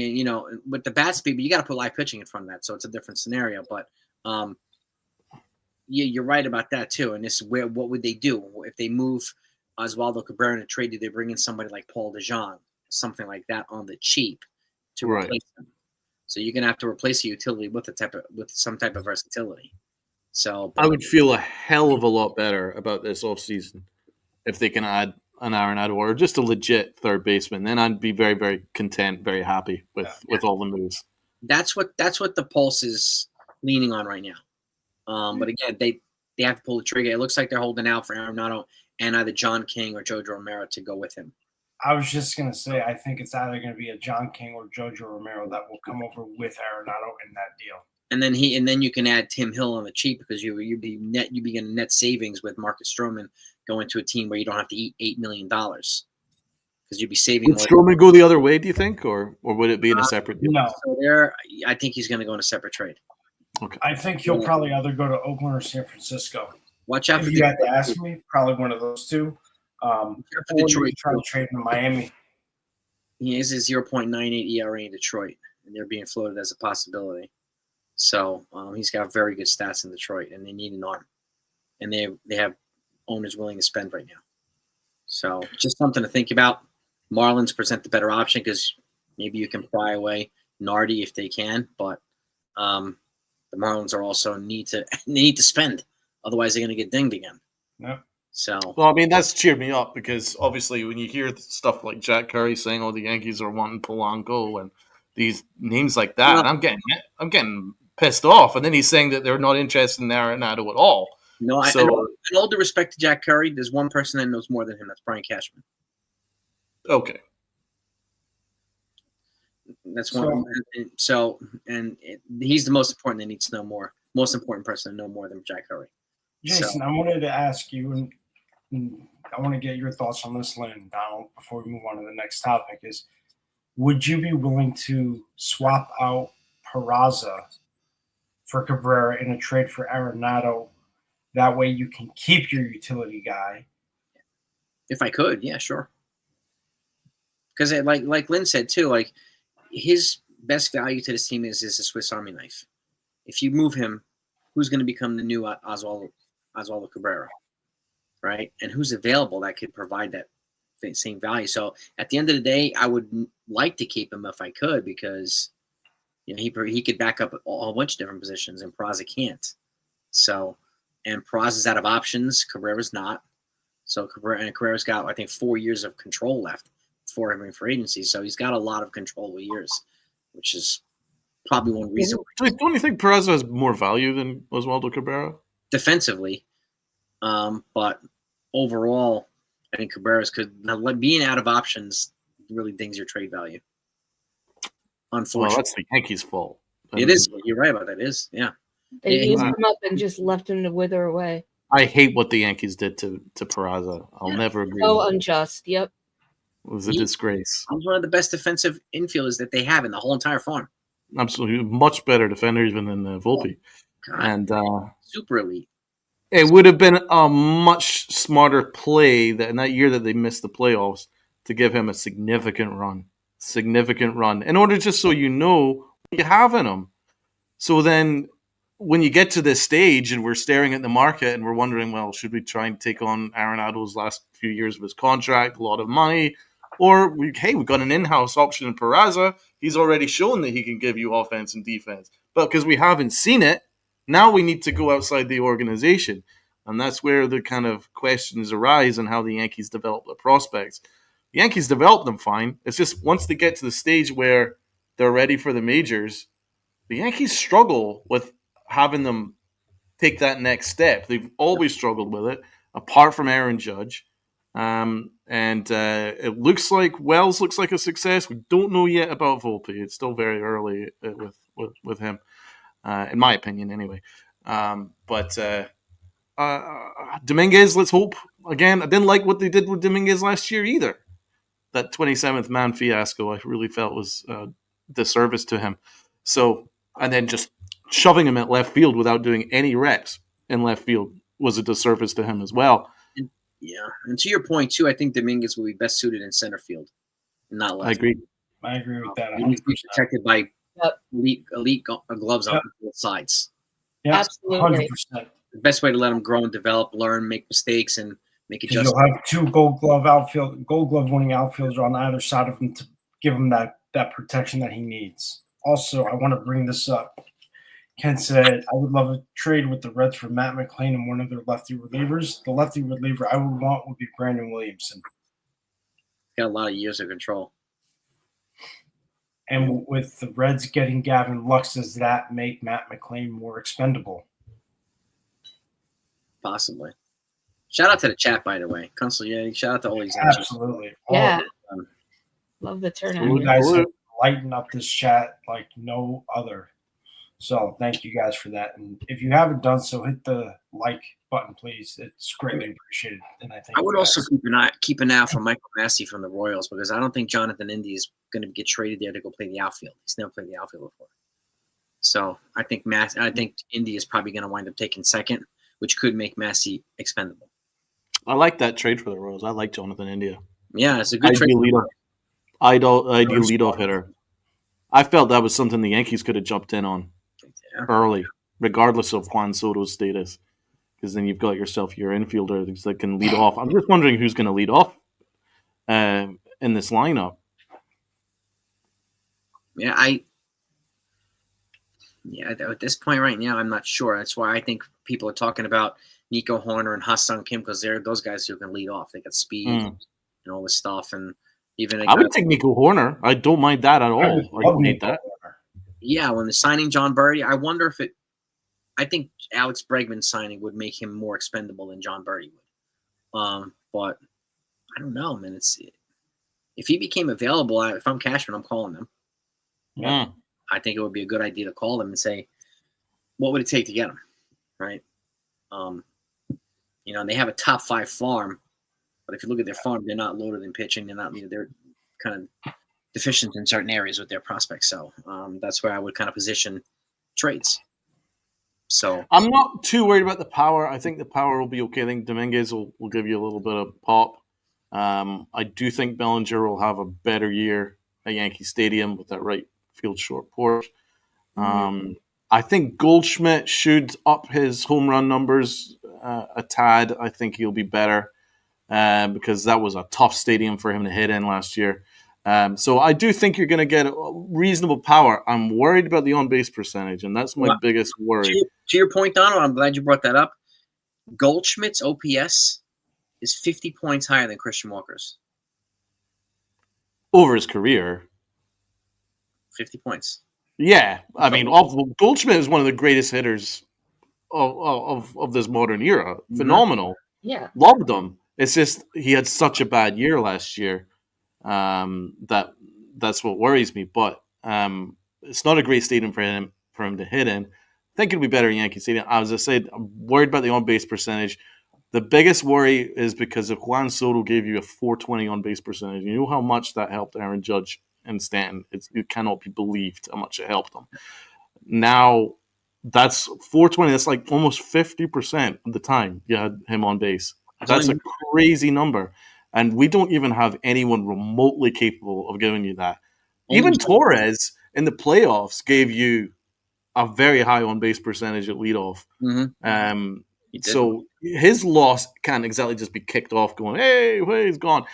with the bat speed, but you got to put live pitching in front of that, so it's a different scenario. But you're right about that too. And this is what would they do if they move Oswaldo Cabrera in a trade? Do they bring in somebody like Paul DeJong, something like that on the cheap to replace him? So you're gonna have to replace a utility with some type of versatility. So I would feel a hell of a lot better about this offseason if they can add an Arenado or just a legit third baseman. Then I'd be very, very content, very happy with all the moves. That's what the Pulse is leaning on right now. But again, they have to pull the trigger. It looks like they're holding out for Arenado and either John King or Jojo Romero to go with him. I was just going to say, I think it's either going to be a John King or Jojo Romero that will come over with Arenado in that deal. And then you can add Tim Hill on the cheap because you'd be getting net savings with Marcus Stroman going to a team where you don't have to eat $8 million because you'd be saving. Would Stroman go the other way? Do you think, or would it be in a separate deal? No, so I think he's going to go in a separate trade. Okay. I think he'll probably either go to Oakland or San Francisco. Watch out if you had to ask me, probably one of those two. Or Detroit trying to trade in Miami. He has a 0.98 ERA in Detroit, and they're being floated as a possibility. So he's got very good stats in Detroit, and they need an arm, and they have owners willing to spend right now. So just something to think about. Marlins present the better option because maybe you can pry away Nardi if they can, but the Marlins are also need to spend, otherwise they're going to get dinged again. Yep. So well, I mean that's cheered me up because obviously when you hear stuff like Jack Curry saying, "Oh, the Yankees are wanting Polanco," and these names like that, I'm getting pissed off. And then he's saying that they're not interested in Arenado at all. No, so, in all due respect to Jack Curry, there's one person that knows more than him. That's Brian Cashman. Okay. That's one. So he's the most important. That needs to know more. Most important person to know more than Jack Curry. Jason, I wanted to ask you, and I want to get your thoughts on this, Lynn, Donald, before we move on to the next topic, is would you be willing to swap out Peraza for Cabrera in a trade for Arenado? That way you can keep your utility guy. If I could, yeah, sure. Because like Lynn said too, like his best value to this team is a Swiss Army knife. If you move him, who's going to become the new Oswaldo Cabrera, right? And who's available that could provide that same value? So at the end of the day, I would like to keep him if I could because he could back up a whole bunch of different positions, and Peraza can't. So, and Peraza's out of options. Cabrera's not. So Cabrera's got, I think, 4 years of control left. for him in free agency. So he's got a lot of controllable years, which is probably one reason Don't you think Perez has more value than Oswaldo Cabrera? defensively. But overall, I think Cabrera's being out of options really dings your trade value. Well, Unfortunately, that's the Yankees' fault. it is. You're right about that. It is, yeah. They Yeah, used him up and just left him to wither away. I hate what the Yankees did to Peraza. I'll never agree So with it. unjust. Yep. It was a disgrace. He's one of the best defensive infielders that they have in the whole entire farm. Absolutely, much better defender even than Volpe. God, And super elite. it would have been a much smarter play that in that year that they missed the playoffs to give him a significant run, in order just so you know what you have in him. So then when you get to this stage and we're staring at the market and we're wondering, well, should we try and take on Arenado's last few years of his contract, a lot of money, or we've got an in-house option in Peraza. He's already shown that he can give you offense and defense. But because we haven't seen it, now we need to go outside the organization. And that's where the kind of questions arise on how the Yankees develop their prospects. The Yankees develop them fine. It's just once they get to the stage where they're ready for the majors, the Yankees struggle with having them take that next step. They've always struggled with it, apart from Aaron Judge. It looks like Wells looks like a success. We don't know yet about Volpe. It's still very early with him, in my opinion, anyway. Dominguez, let's hope. Again, I didn't like what they did with Dominguez last year either. That 27th man fiasco, I really felt was a disservice to him. So, and then just shoving him at left field without doing any reps in left field was a disservice to him as well. Yeah, and to your point too, I think Dominguez will be best suited in center field, not left. I agree. I agree with that. He needs to be protected by Yep. elite gloves on both sides. Yeah, Absolutely. 100%. The best way to let him grow and develop, learn, make mistakes, and make adjustments. You'll have two Gold Glove winning outfielders on either side of him to give him that protection that he needs. Also, I want to bring this up. Ken said, I would love a trade with the Reds for Matt McClain and one of their lefty relievers. The lefty reliever I would want would be Brandon Williamson. Got a lot of years of control. And with the Reds getting Gavin Lux, does that make Matt McClain more expendable? Possibly. Shout out to the chat, by the way. Consigliere, shout out to all these. Absolutely. Yeah. All of them. Love the turnout. You here. guys have lightened up this chat like no other. So thank you guys for that. And if you haven't done so, hit the like button, please. It's greatly appreciated. And I think I would also keep an eye out for Michael Massey from the Royals, because I don't think Jonathan Indy is going to get traded there to go play the outfield. He's never played the outfield before. So I think Indy is probably going to wind up taking second, which could make Massey expendable. I like that trade for the Royals. I like Jonathan India. Yeah, it's a good trade. Ideal leadoff hitter. I felt that was something the Yankees could have jumped in on early, regardless of Juan Soto's status, because then you've got yourself your infielder that can lead off. I'm just wondering who's going to lead off in this lineup. At this point right now, I'm not sure. That's why I think people are talking about Nico Horner and Ha-Seong Kim, because they're those guys who can lead off. They got speed and all this stuff, and even I would take Nico Horner. I don't mind that at all. I don't hate that. Yeah, when they're signing John Birdie, I wonder if it. I think Alex Bregman's signing would make him more expendable than John Birdie would. But I don't know, man. If he became available, if I'm Cashman, I'm calling him. Yeah. I think it would be a good idea to call them and say, what would it take to get him, right? They have a top 5 farm, but if you look at their farm, they're not loaded in pitching. They're kind of deficient in certain areas with their prospects. So that's where I would kind of position trades. So I'm not too worried about the power. I think the power will be okay. I think Dominguez will give you a little bit of pop. I do think Bellinger will have a better year at Yankee Stadium with that right field short porch. I think Goldschmidt should up his home run numbers a tad. I think he'll be better because that was a tough stadium for him to hit in last year. So I do think you're going to get reasonable power. I'm worried about the on-base percentage, and that's my biggest worry. To your point, Donald, I'm glad you brought that up. Goldschmidt's OPS is 50 points higher than Christian Walker's. over his career. 50 points. Yeah, I mean, Goldschmidt is one of the greatest hitters of this modern era. Phenomenal. Yeah. Loved him. It's just he had such a bad year last year. That's what worries me. But it's not a great stadium for him to hit in. I think it'll be better in Yankee Stadium. As I said, I'm worried about the on base percentage. The biggest worry is because if Juan Soto gave you a 420 on base percentage, you know how much that helped Aaron Judge and Stanton. It cannot be believed how much it helped them. Now that's 420. That's like almost 50% of the time you had him on base. That's a crazy number. And we don't even have anyone remotely capable of giving you that. Even Torres in the playoffs gave you a very high on base percentage at leadoff. So his loss can't exactly just be kicked off going, hey, he's gone.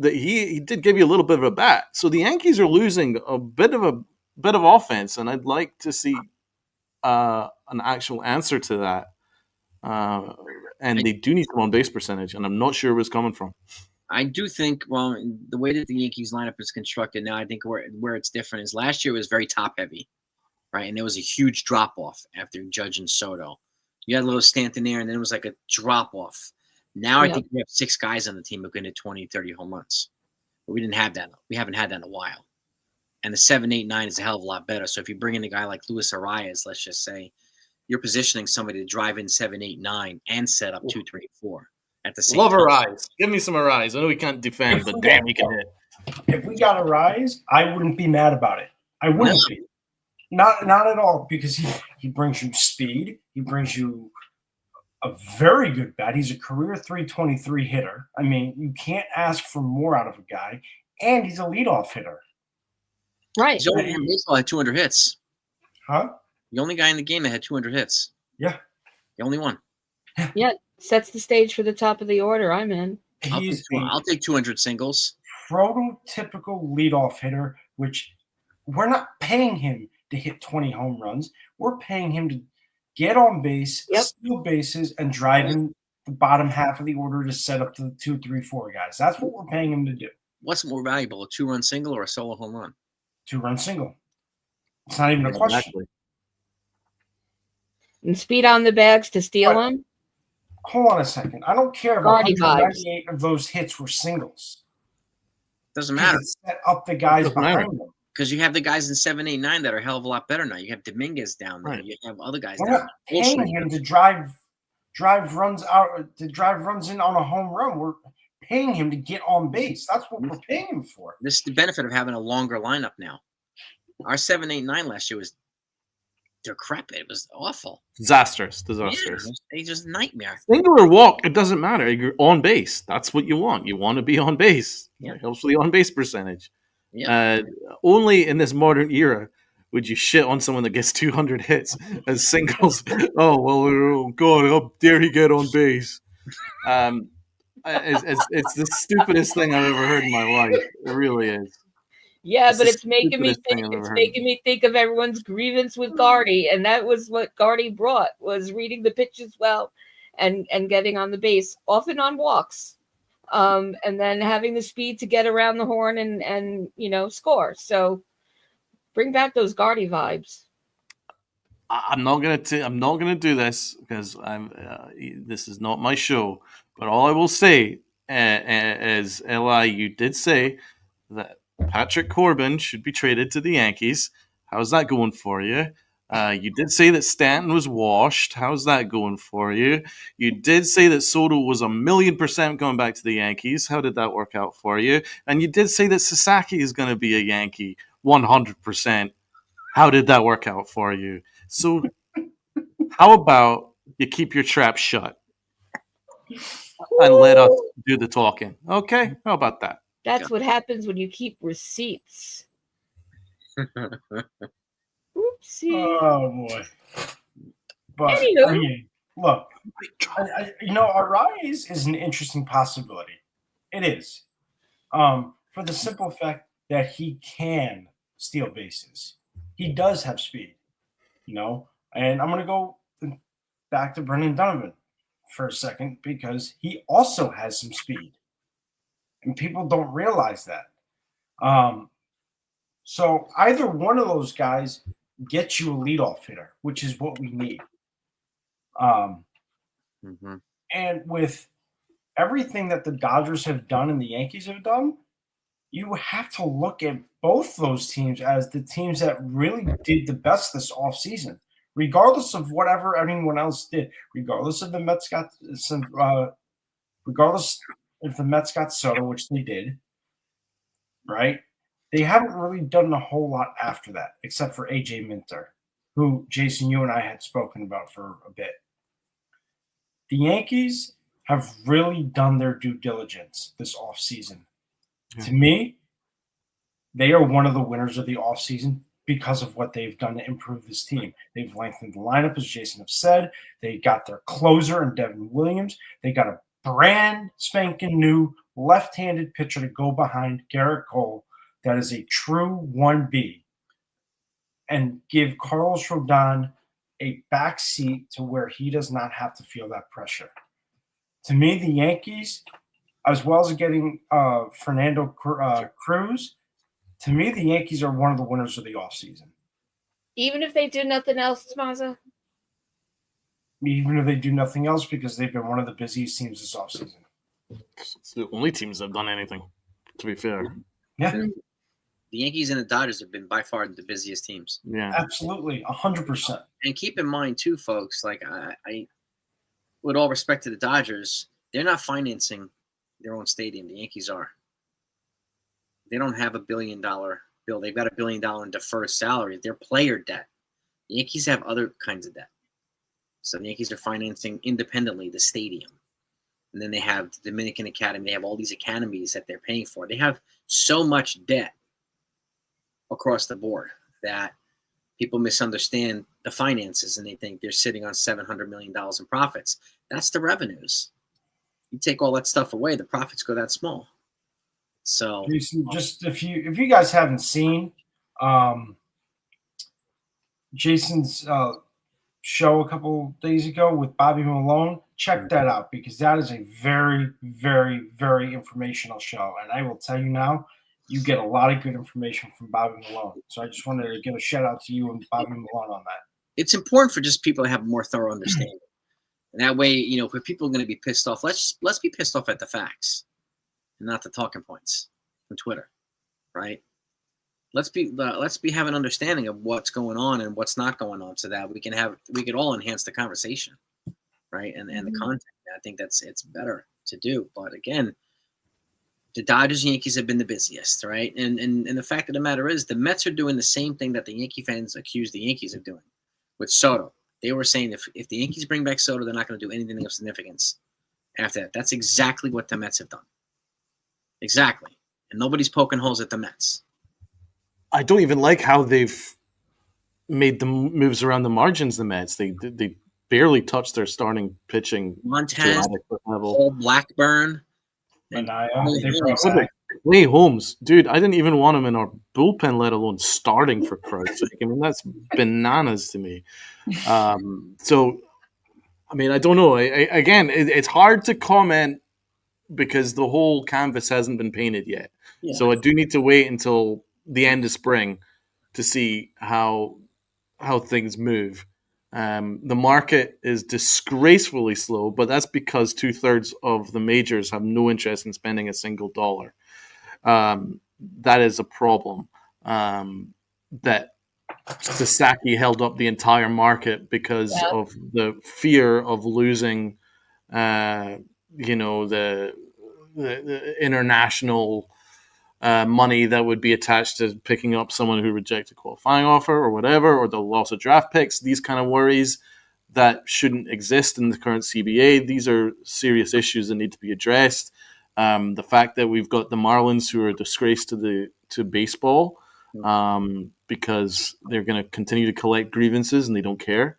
He did give you a little bit of a bat. So the Yankees are losing a bit of offense, and I'd like to see an actual answer to that. And they do need some on base percentage, and I'm not sure where it's coming from. I do think, well, the way that the Yankees lineup is constructed now, I think where it's different is last year was very top heavy, right? And there was a huge drop off after Judge and Soto. You had a little Stanton there, and then it was like a drop off. Now I think we have 6 guys on the team who can hit 20, 30 home runs. But we didn't have that. We haven't had that in a while. And the 7, 8, 9 is a hell of a lot better. So if you bring in a guy like Luis Arias, let's just say, you're positioning somebody to drive in 7, 8, 9 and set up 2, 3, 4 at the same time. Love Arias. Give me some Arias. I know he can't defend, but damn, he can hit. If we got Arias, I wouldn't be mad about it. I wouldn't be. Not at all, because he brings you speed. He brings you a very good bat. He's a career 323 hitter. I mean, you can't ask for more out of a guy. And he's a leadoff hitter. Right. He's only in baseball had 200 hits. Huh? The only guy in the game that had 200 hits. Yeah. The only one. Yeah. Sets the stage for the top of the order. I'm in. I'll take 200 singles. Prototypical leadoff hitter, which we're not paying him to hit 20 home runs. We're paying him to get on base, steal bases, and drive in the bottom half of the order to set up the 2, 3, 4 guys. That's what we're paying him to do. What's more valuable, a 2-run single or a solo home run? 2-run single. It's not even a question. Exactly. And speed on the bags to steal them. Hold on a second. I don't care if 198 of those hits were singles. Doesn't matter. Set up the guys behind them. Because you have the guys in 7, 8, 9 that are a hell of a lot better now. You have Dominguez down there. Right. You have other guys We're down not paying him to drive runs in on a home run. We're paying him to get on base. That's what we're paying him for. This is the benefit of having a longer lineup now. Our 7, 8, 9 last year was decrepit. It was awful. Disastrous. Yeah, it was a nightmare. Single or walk, it doesn't matter. You're on base. That's what you want. You want to be on base. Yeah. It helps with the on base percentage. Yeah. Only in this modern era would you shit on someone that gets 200 hits as singles. Oh God, how dare he get on base? It's the stupidest thing I've ever heard in my life. It really is. Yeah, but it's making me think. It's making me think of everyone's grievance with Gardy, and that was what Gardy brought, was reading the pitches well, and getting on the base, often on walks, and then having the speed to get around the horn and score. So bring back those Gardy vibes. I'm not gonna do this because this is not my show. But all I will say is, Eli, you did say that Patrick Corbin should be traded to the Yankees. How's that going for you? You did say that Stanton was washed. How's that going for you? You did say that Soto was 1,000,000% going back to the Yankees. How did that work out for you? And you did say that Sasaki is going to be a Yankee 100%. How did that work out for you? So how about you keep your trap shut and let us do the talking? Okay? How about that? That's what happens when you keep receipts. Oopsie. Oh, boy. But, anywho. I mean, look, Arias is an interesting possibility. It is. For the simple fact that he can steal bases. He does have speed, And I'm going to go back to Brendan Donovan for a second because he also has some speed. And people don't realize that. So either one of those guys gets you a leadoff hitter, which is what we need. Mm-hmm. And with everything that the Dodgers have done and the Yankees have done, you have to look at both those teams as the teams that really did the best this offseason, regardless of whatever anyone else did, regardless if the Mets got some, regardless if the Mets got Soto, which they did, right? They haven't really done a whole lot after that, except for AJ Minter, who Jason, you and I had spoken about for a bit. The Yankees have really done their due diligence this offseason. Yeah. To me, they are one of the winners of the offseason because of what they've done to improve this team. They've lengthened the lineup, as Jason have said. They got their closer in Devin Williams. They got a brand spanking new left-handed pitcher to go behind Garrett Cole that is a true 1B, and give Carlos Rodon a backseat to where he does not have to feel that pressure. To me, the Yankees, as well as getting Fernando Cruz, to me, the Yankees are one of the winners of the offseason. Even if they do nothing else, Mazza? Even if they do nothing else, because they've been one of the busiest teams this offseason. It's the only teams that have done anything, to be fair. Yeah. The Yankees and the Dodgers have been by far the busiest teams. Yeah. Absolutely, 100%. And keep in mind, too, folks, like I with all respect to the Dodgers, they're not financing their own stadium. The Yankees are. They don't have $1 billion bill. They've got $1 billion in deferred salary. They're player debt. The Yankees have other kinds of debt. So the Yankees are financing independently the stadium. And then they have the Dominican Academy. They have all these academies that they're paying for. They have so much debt across the board that people misunderstand the finances and they think they're sitting on $700 million in profits. That's the revenues. You take all that stuff away, the profits go that small. So, Jason, just if you guys haven't seen Jason's show a couple days ago with Bobby Malone, check that out, because that is a very, very, very informational show. And I will tell you now, you get a lot of good information from Bobby Malone. So I just wanted to give a shout out to you and Bobby Malone on that. it's important for just people to have a more thorough understanding. And that way, you know, if people are going to be pissed off, let's be pissed off at the facts and not the talking points from Twitter, right? Let's be have an understanding of what's going on and what's not going on, so that we could all enhance the conversation, right? And the content. I think it's better to do. But again, the Dodgers and Yankees have been the busiest, right? And the fact of the matter is, the Mets are doing the same thing that the Yankee fans accuse the Yankees of doing with Soto. They were saying if the Yankees bring back Soto, they're not going to do anything of significance after that. That's exactly what the Mets have done. Exactly. And nobody's poking holes at the Mets. I don't even like how they've made the moves around the margins. The Mets, they barely touched their starting pitching Montez, to adequate level. Paul Blackburn, Clay Holmes, dude, I didn't even want him in our bullpen, let alone starting, for Christ's sake. I mean, that's bananas to me. So, I mean, I don't know. Again, it's hard to comment because the whole canvas hasn't been painted yet. Yeah. So I do need to wait until the end of spring to see how things move. The market is disgracefully slow, but that's because 2/3 of the majors have no interest in spending a single dollar. That is a problem. That Sasaki held up the entire market because of the fear of losing, the international money that would be attached to picking up someone who rejected a qualifying offer or whatever, or the loss of draft picks. These kind of worries that shouldn't exist in the current CBA. These are serious issues that need to be addressed. The fact that we've got the Marlins, who are a disgrace to baseball, because they're going to continue to collect grievances and they don't care.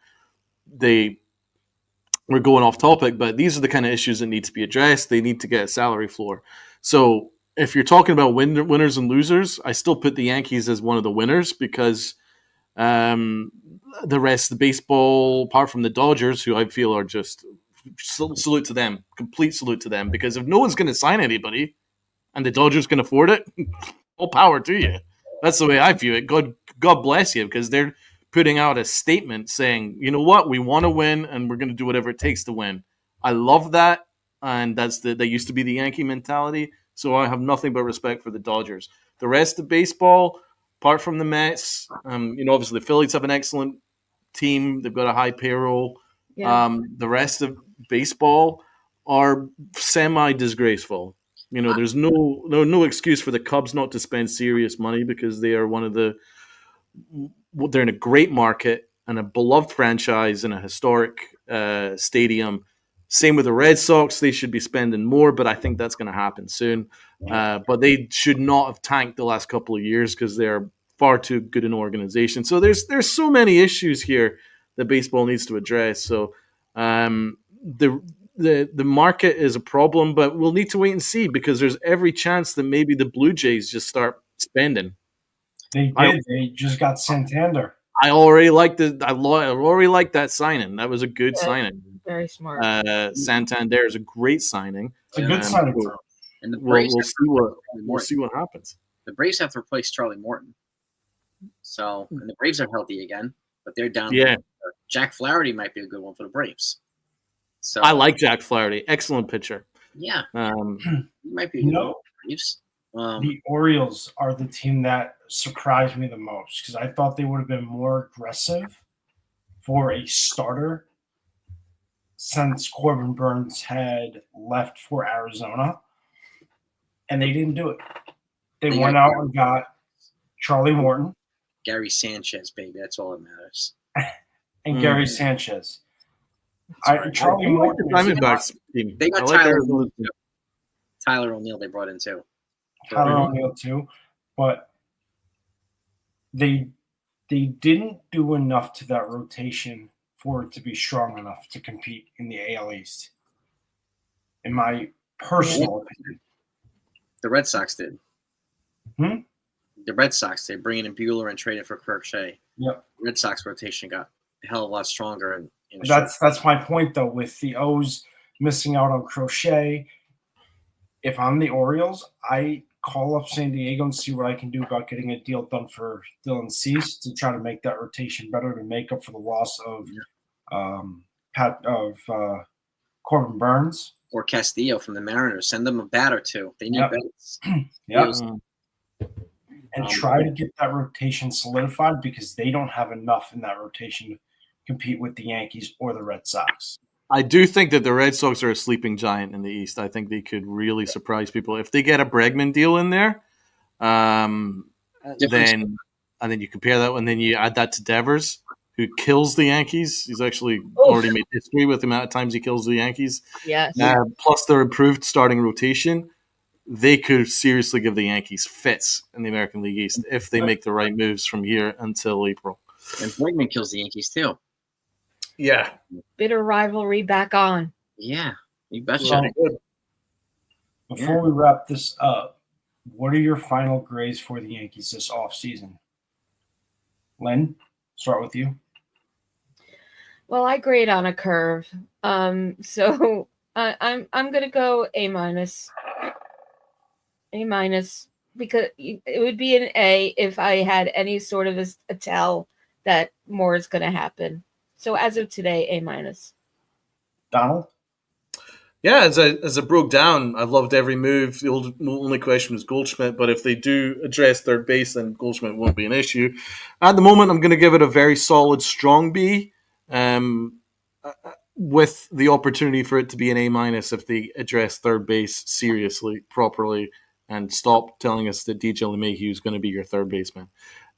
We're going off topic, but these are the kind of issues that need to be addressed. They need to get a salary floor. So if you're talking about winners and losers, I still put the Yankees as one of the winners, because the rest of the baseball, apart from the Dodgers, who I feel are just salute to them, complete salute to them, because if no one's going to sign anybody and the Dodgers can afford it, all power to you. That's the way I view it. God bless you, because they're putting out a statement saying, you know what, we want to win, and we're going to do whatever it takes to win. I love that, and that used to be the Yankee mentality. So I have nothing but respect for the Dodgers. The rest of baseball, apart from the Mets, obviously the Phillies have an excellent team. They've got a high payroll. Yeah. The rest of baseball are semi disgraceful. There's no excuse for the Cubs not to spend serious money, because they are they're in a great market and a beloved franchise in a historic stadium. Same with the Red Sox; they should be spending more, but I think that's going to happen soon. But they should not have tanked the last couple of years, because they're far too good an organization. So there's so many issues here that baseball needs to address. So the market is a problem, but we'll need to wait and see, because there's every chance that maybe the Blue Jays just start spending. They did. They just got Santander. I already like that signing. That was a good signing. Very smart. Santander is a great signing. It's a good signing for him. And the We'll Braves see what happens. The Braves have to replace Charlie Morton. So, and the Braves are healthy again, but they're down. Yeah. Jack Flaherty might be a good one for the Braves. So I like Jack Flaherty. Excellent pitcher. Yeah. He might be a You good one know, for the Braves. the Orioles are the team that surprised me the most, because I thought they would have been more aggressive for a starter since Corbin Burns had left for Arizona, and they didn't do it. They went out and got Charlie Morton Gary Sanchez, baby. That's all that matters. and Gary Sanchez. Charlie I like Morton. the Diamondbacks team. They got I like Tyler Arizona O'Neill team. too. Tyler O'Neill they brought in too. Tyler O'Neill too, but they didn't do enough to that rotation for it to be strong enough to compete in the AL East. In my personal opinion, The Red Sox did. Hmm? The Red Sox, they bring in Buehler and traded for Kirk Shea. Yep. Red Sox rotation got a hell of a lot stronger. And that's my point though. With the O's missing out on Crochet, if I'm the Orioles, I call up San Diego and see what I can do about getting a deal done for Dylan Cease to try to make that rotation better, to make up for the loss of Corbin Burns or Castillo from the Mariners. Send them a bat or two. They need bats. Yep. And try to get that rotation solidified, because they don't have enough in that rotation to compete with the Yankees or the Red Sox. I do think that the Red Sox are a sleeping giant in the East. I think they could really surprise people if they get a Bregman deal in there. Then you compare that, and then you add that to Devers, who kills the Yankees. He's actually already made history with the amount of times he kills the Yankees. Yes. Plus their improved starting rotation, they could seriously give the Yankees fits in the American League East if they make the right moves from here until April. And Bregman kills the Yankees too. Yeah. Bitter rivalry back on. Yeah. You betcha. So, before we wrap this up, what are your final grades for the Yankees this offseason? Lynn, start with you. Well, I grade on a curve. So I'm gonna go A-. A-, because it would be an A if I had any sort of a tell that more is gonna happen. So as of today, A-. Donald? Yeah, as I broke down, I loved every move. The only question was Goldschmidt, but if they do address third base, then Goldschmidt won't be an issue. At the moment, I'm going to give it a very solid, strong B, with the opportunity for it to be an A- if they address third base seriously, properly, and stop telling us that DJ LeMahieu is going to be your third baseman.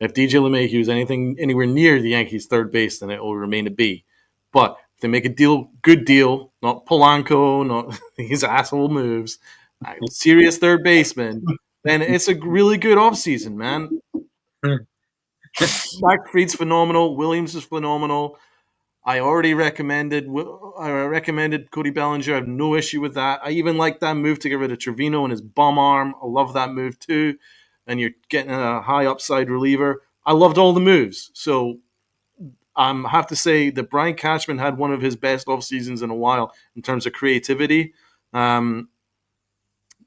If DJ LeMahieu is anywhere near the Yankees' third base, then it will remain a B. But if they make a good deal, not Polanco, not these asshole moves, serious third baseman, then it's a really good offseason, man. McFreed's phenomenal. Williams is phenomenal. I recommended Cody Bellinger. I have no issue with that. I even like that move to get rid of Trevino and his bum arm. I love that move too. And you're getting a high upside reliever. I loved all the moves. So I have to say that Brian Cashman had one of his best off seasons in a while in terms of creativity.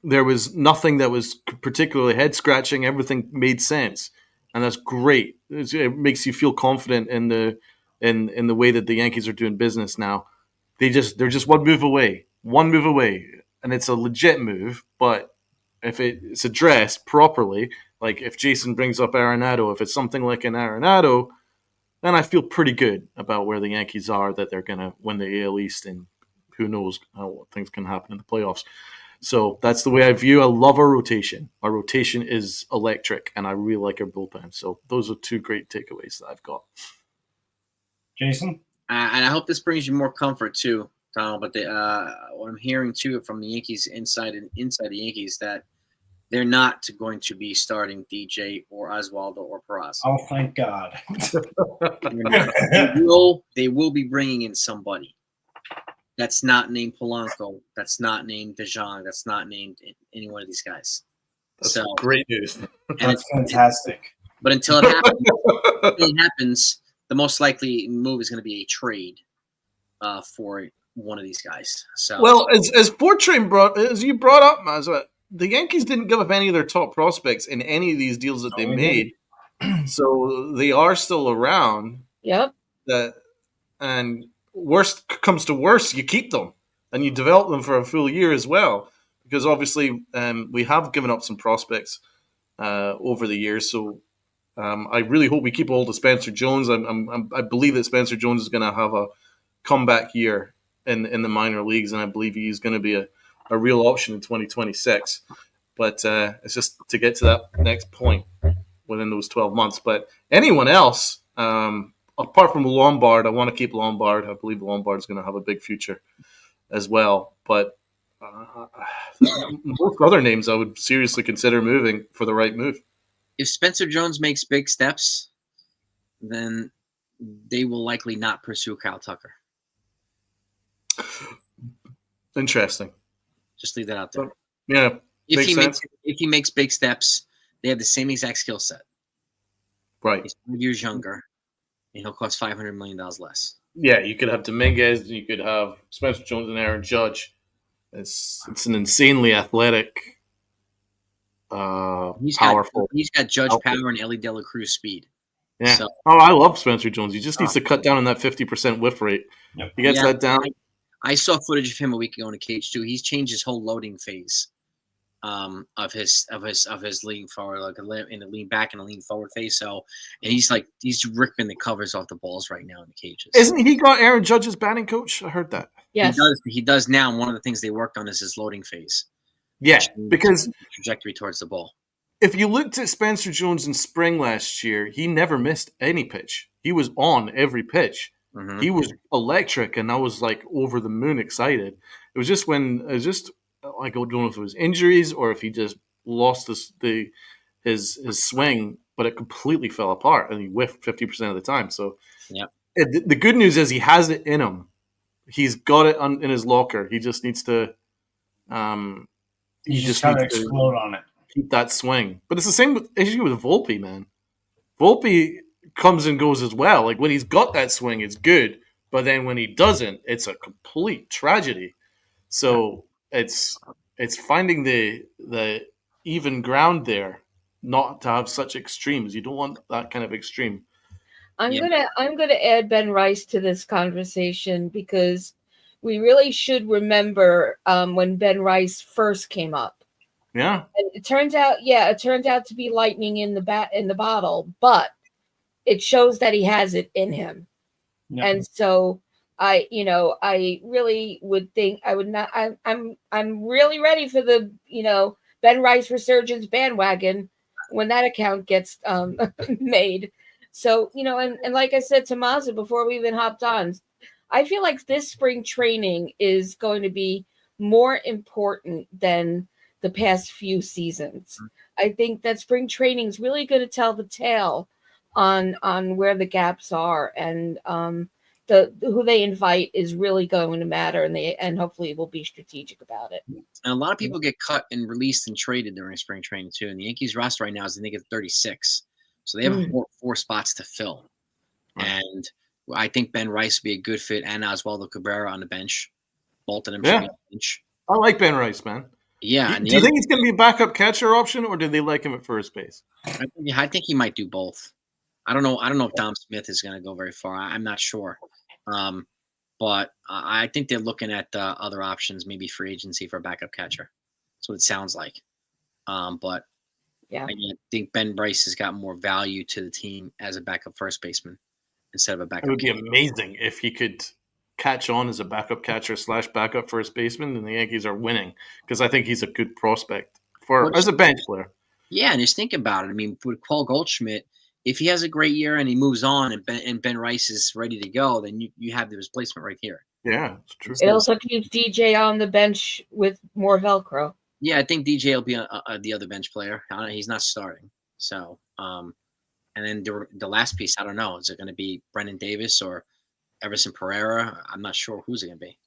there was nothing that was particularly head scratching. Everything made sense, and that's great. It makes you feel confident in the way that the Yankees are doing business now. They're just one move away, and it's a legit move. But if it's addressed properly, like if Jason brings up Arenado, if it's something like an Arenado, then I feel pretty good about where the Yankees are, that they're gonna win the AL East, and who knows how things can happen in the playoffs. So that's the way I view. I love our rotation. Our rotation is electric, and I really like our bullpen. So those are two great takeaways that I've got. Jason? And I hope this brings you more comfort too, Donald. But what I'm hearing too from the Yankees inside the Yankees, that they're not going to be starting DJ or Oswaldo or Peraza. Oh, thank God. They will be bringing in somebody that's not named Polanco, that's not named DeJong, that's not named any one of these guys. That's great news. That's fantastic. But until it happens, the most likely move is going to be a trade for one of these guys. So, well, as Fortran as you brought up, Mazza, the Yankees didn't give up any of their top prospects in any of these deals that they made, so they are still around. Yep. And worst comes to worst, you keep them and you develop them for a full year as well, because obviously we have given up some prospects over the years. So I really hope we keep hold of Spencer Jones. I believe that Spencer Jones is going to have a comeback year in the minor leagues, and I believe he's going to be a real option in 2026. But it's just to get to that next point within those 12 months. But anyone else, apart from Lombard, I want to keep Lombard. I believe Lombard is going to have a big future as well. But most other names I would seriously consider moving for the right move. If Spencer Jones makes big steps, then they will likely not pursue Kyle Tucker. Interesting. Just leave that out there. Yeah. If he makes big steps, they have the same exact skill set. Right. He's 5 years younger, and he'll cost $500 million less. Yeah, you could have Dominguez, you could have Spencer Jones and Aaron Judge. It's an insanely athletic, powerful. He's got Judge power and Ellie De La Cruz speed. Yeah. So, I love Spencer Jones. He just needs to cut down on that 50% whiff rate. Yep. He gets that down. I saw footage of him a week ago in a cage too. He's changed his whole loading phase of his lean forward, like in a lean back and a lean forward phase. So, and he's ripping the covers off the balls right now in the cages. Isn't he got Aaron Judge's batting coach? I heard that. Yes, he does now. And one of the things they worked on is his loading phase. Yeah, because trajectory towards the ball. If you looked at Spencer Jones in spring last year, he never missed any pitch. He was on every pitch. Mm-hmm. He was electric, and I was like over the moon excited. It was just I don't know if it was injuries or if he just lost his swing, but it completely fell apart, and he whiffed 50% of the time. So, the good news is he has it in him. He's got it in his locker. He just needs to. He just got to explode on it. Keep that swing. But it's the same issue with Volpe, man. Volpe comes and goes as well. Like when he's got that swing, it's good. But then when he doesn't, it's a complete tragedy. So it's finding the even ground there, not to have such extremes. You don't want that kind of extreme. I'm gonna add Ben Rice to this conversation because we really should remember when Ben Rice first came up. Yeah. And it turns out to be lightning in the bottle, but it shows that he has it in him. Yeah. And so I really would think I'm really ready for the, Ben Rice resurgence bandwagon when that account gets made. So, and like I said to Mazza before we even hopped on, I feel like this spring training is going to be more important than the past few seasons. I think that spring training is really going to tell the tale on where the gaps are, and who they invite is really going to matter, and hopefully we'll be strategic about it. And a lot of people get cut and released and traded during spring training too. And the Yankees roster right now is I think at 36, so they have four spots to fill. Right. And I think Ben Rice would be a good fit, and Oswaldo Cabrera on the bench. Both of them should be on the bench. I like Ben Rice, man. Yeah, and Do you think he's going to be a backup catcher option, or do they like him at first base? I think he might do both. I don't know if Dom Smith is going to go very far. I'm not sure. But I think they're looking at other options, maybe free agency for a backup catcher. That's what it sounds like. But Yeah. I think Ben Bryce has got more value to the team as a backup first baseman instead of a It backup would be catcher. amazing if he could catch on as a backup catcher / backup first baseman, and the Yankees are winning because I think he's a good prospect as a bench player. Yeah, and just think about it. I mean, with Paul Goldschmidt, if he has a great year and he moves on and Ben Rice is ready to go, then you have the replacement right here. Yeah, it's true. It also keeps DJ on the bench with more Velcro. Yeah, I think DJ will be the other bench player. He's not starting. So, and then the last piece, I don't know. Is it going to be Brendan Davis or Everson Pereira? I'm not sure who's it going to be.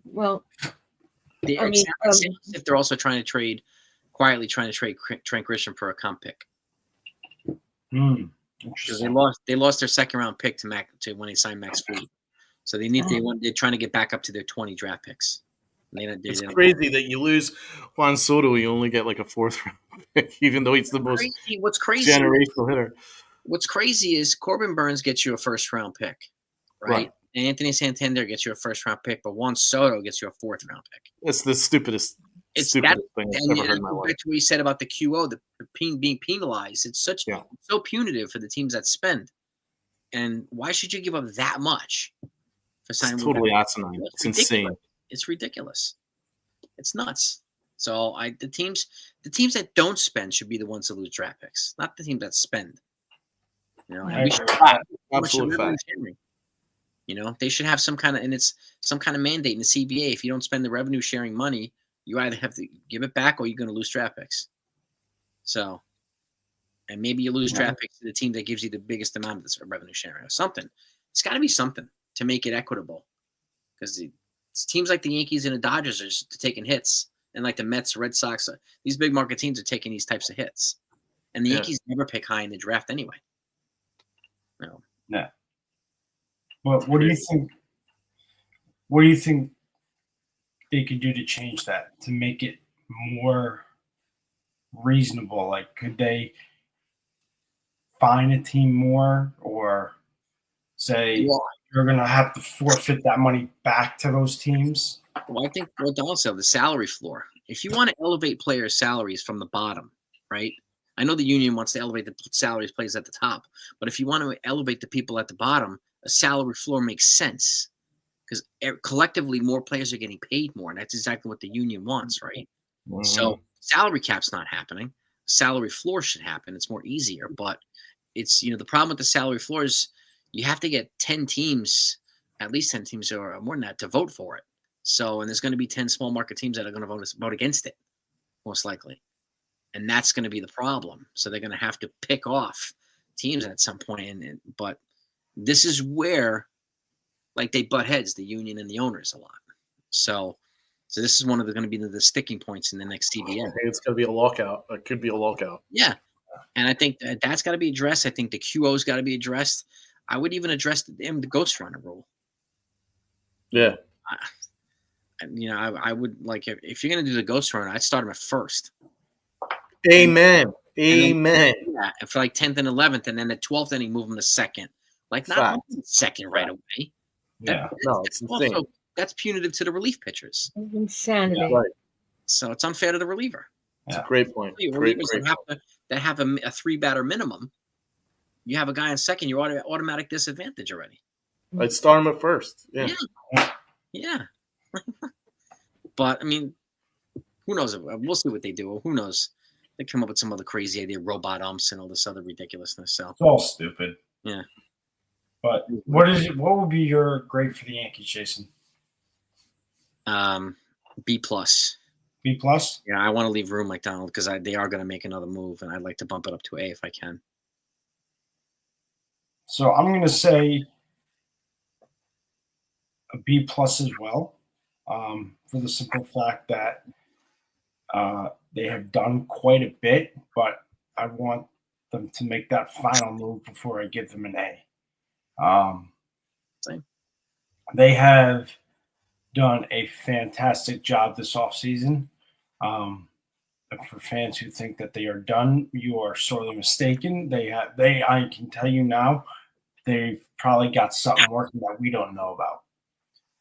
Well, if they're also quietly trying to trade Trent Grisham for a comp pick. Because they lost their second round pick to when they signed Max Fried. So they're trying to get back up to their 20 draft picks. It's crazy that you lose Juan Soto, you only get like a 4th round pick, even though he's the most generational hitter. What's crazy is Corbin Burns gets you a 1st round pick, right? And Anthony Santander gets you a 1st round pick, but Juan Soto gets you a 4th round pick. It's the stupidest thing I've ever heard in my life. Back to what you said about the QO, being penalized. It's so punitive for the teams that spend. And why should you give up that much for signing? It's totally asinine. It's insane. It's ridiculous. It's nuts. So the teams that don't spend should be the ones that lose draft picks, not the teams that spend. And we should absolute fact. They should have some kind of mandate in the CBA. If you don't spend the revenue sharing money, you either have to give it back or you're going to lose draft picks. So, and maybe you lose draft picks to the team that gives you the biggest amount of this revenue sharing or something. It's got to be something to make it equitable, because teams like the Yankees and the Dodgers are just taking hits, and like the Mets, Red Sox, these big market teams are taking these types of hits, and the Yankees never pick high in the draft anyway. No. Well, what do you think? What do you think they could do to change that, to make it more reasonable? Like, could they fine a team more, or say you're going to have to forfeit that money back to those teams? Well, I think also the salary floor. If you want to elevate players' salaries from the bottom, right? I know the union wants to elevate the salaries players at the top, but if you want to elevate the people at the bottom, a salary floor makes sense, because collectively more players are getting paid more, and that's exactly what the union wants, right? Mm-hmm. So salary cap's not happening. Salary floor should happen. It's more easier, but it's the problem with the salary floor is you have to get 10 teams, at least 10 teams or more than that, to vote for it. So, and there's going to be 10 small market teams that are going to vote against it, most likely. And that's going to be the problem. So they're going to have to pick off teams at some point. But this is where, like, they butt heads, the union and the owners, a lot. So this is one of going to be the sticking points in the next CBA. It's going to be a lockout. It could be a lockout. Yeah. And I think that's got to be addressed. I think the QO's got to be addressed. I would even address the ghost runner rule. Yeah. I would, like, if you're going to do the ghost runner, I'd start him at first. Amen. And then for like 10th and 11th, and then at 12th inning, move him to second. Like, not second right away. It's insane. That's punitive to the relief pitchers. Insanity. Yeah, right. So it's unfair to the reliever. That's a great point. Relievers that have a 3-batter minimum, you have a guy on second, you're automatic disadvantage already. I'd start him at first. Yeah. But, I mean, who knows? We'll see what they do. Who knows? They come up with some other crazy idea, robot umps and all this other ridiculousness. So it's all stupid. Yeah. But what would be your grade for the Yankees, Jason? B+. B+? Yeah, I want to leave room like Donald, because they are going to make another move, and I'd like to bump it up to A if I can. So I'm going to say a B+ as well, for the simple fact that they have done quite a bit, but I want them to make that final move before I give them an A. Same. They have done a fantastic job this offseason. And for fans who think that they are done, you are sorely mistaken. I can tell you now, they've probably got something working that we don't know about.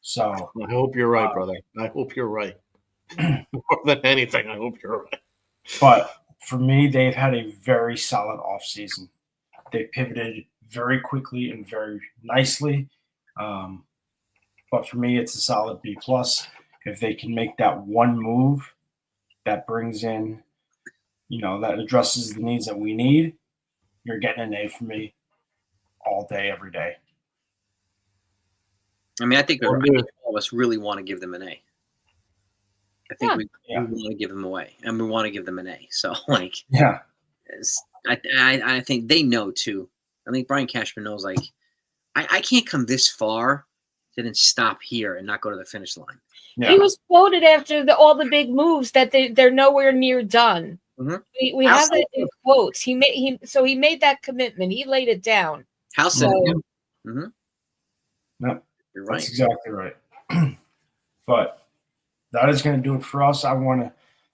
So I hope you're right, brother. I hope you're right. More than anything, I hope you're right. but for me, they've had a very solid offseason. They pivoted very quickly and very nicely. But for me, it's a solid B plus. If they can make that one move that brings in, that addresses the needs that we need, you're getting an A for me all day, every day. I mean, I think Well, all of us really want to give them an A. I think we Yeah. want to give them away, and we want to give them an A. So, like, Yeah. I think they know too. I think Brian Cashman knows, like, I can't come this far to then stop here and not go to the finish line. Yeah. He was quoted after all the big moves that they're nowhere near done. Mhm. We have that in quotes. He made that commitment. He laid it down. How So- so? Yep. You're right. That's exactly right. But that is going to do it for us. I want to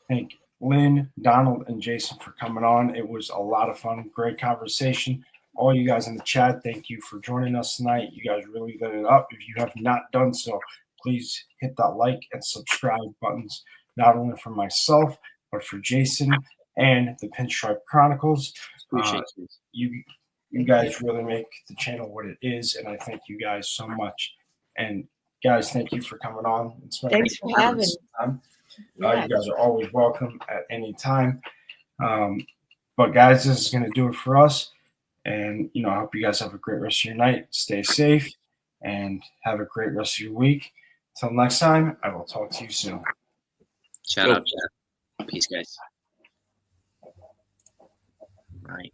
thank Lynn, Donald, and Jason for coming on. It was a lot of fun. Great conversation. All you guys in the chat, thank you for joining us tonight. You guys really lit it up. If you have not done so, please hit that like and subscribe buttons, not only for myself, but for Jason and the Pinstripe Chronicles. Appreciate you. You guys really make the channel what it is, and I thank you guys so much. And guys, thank you for coming on. Thanks for having me. Yeah. You guys are always welcome at any time. But guys, this is going to do it for us. And, I hope you guys have a great rest of your night. Stay safe and have a great rest of your week. Until next time, I will talk to you soon. Shout out, chat. Peace, guys. Right.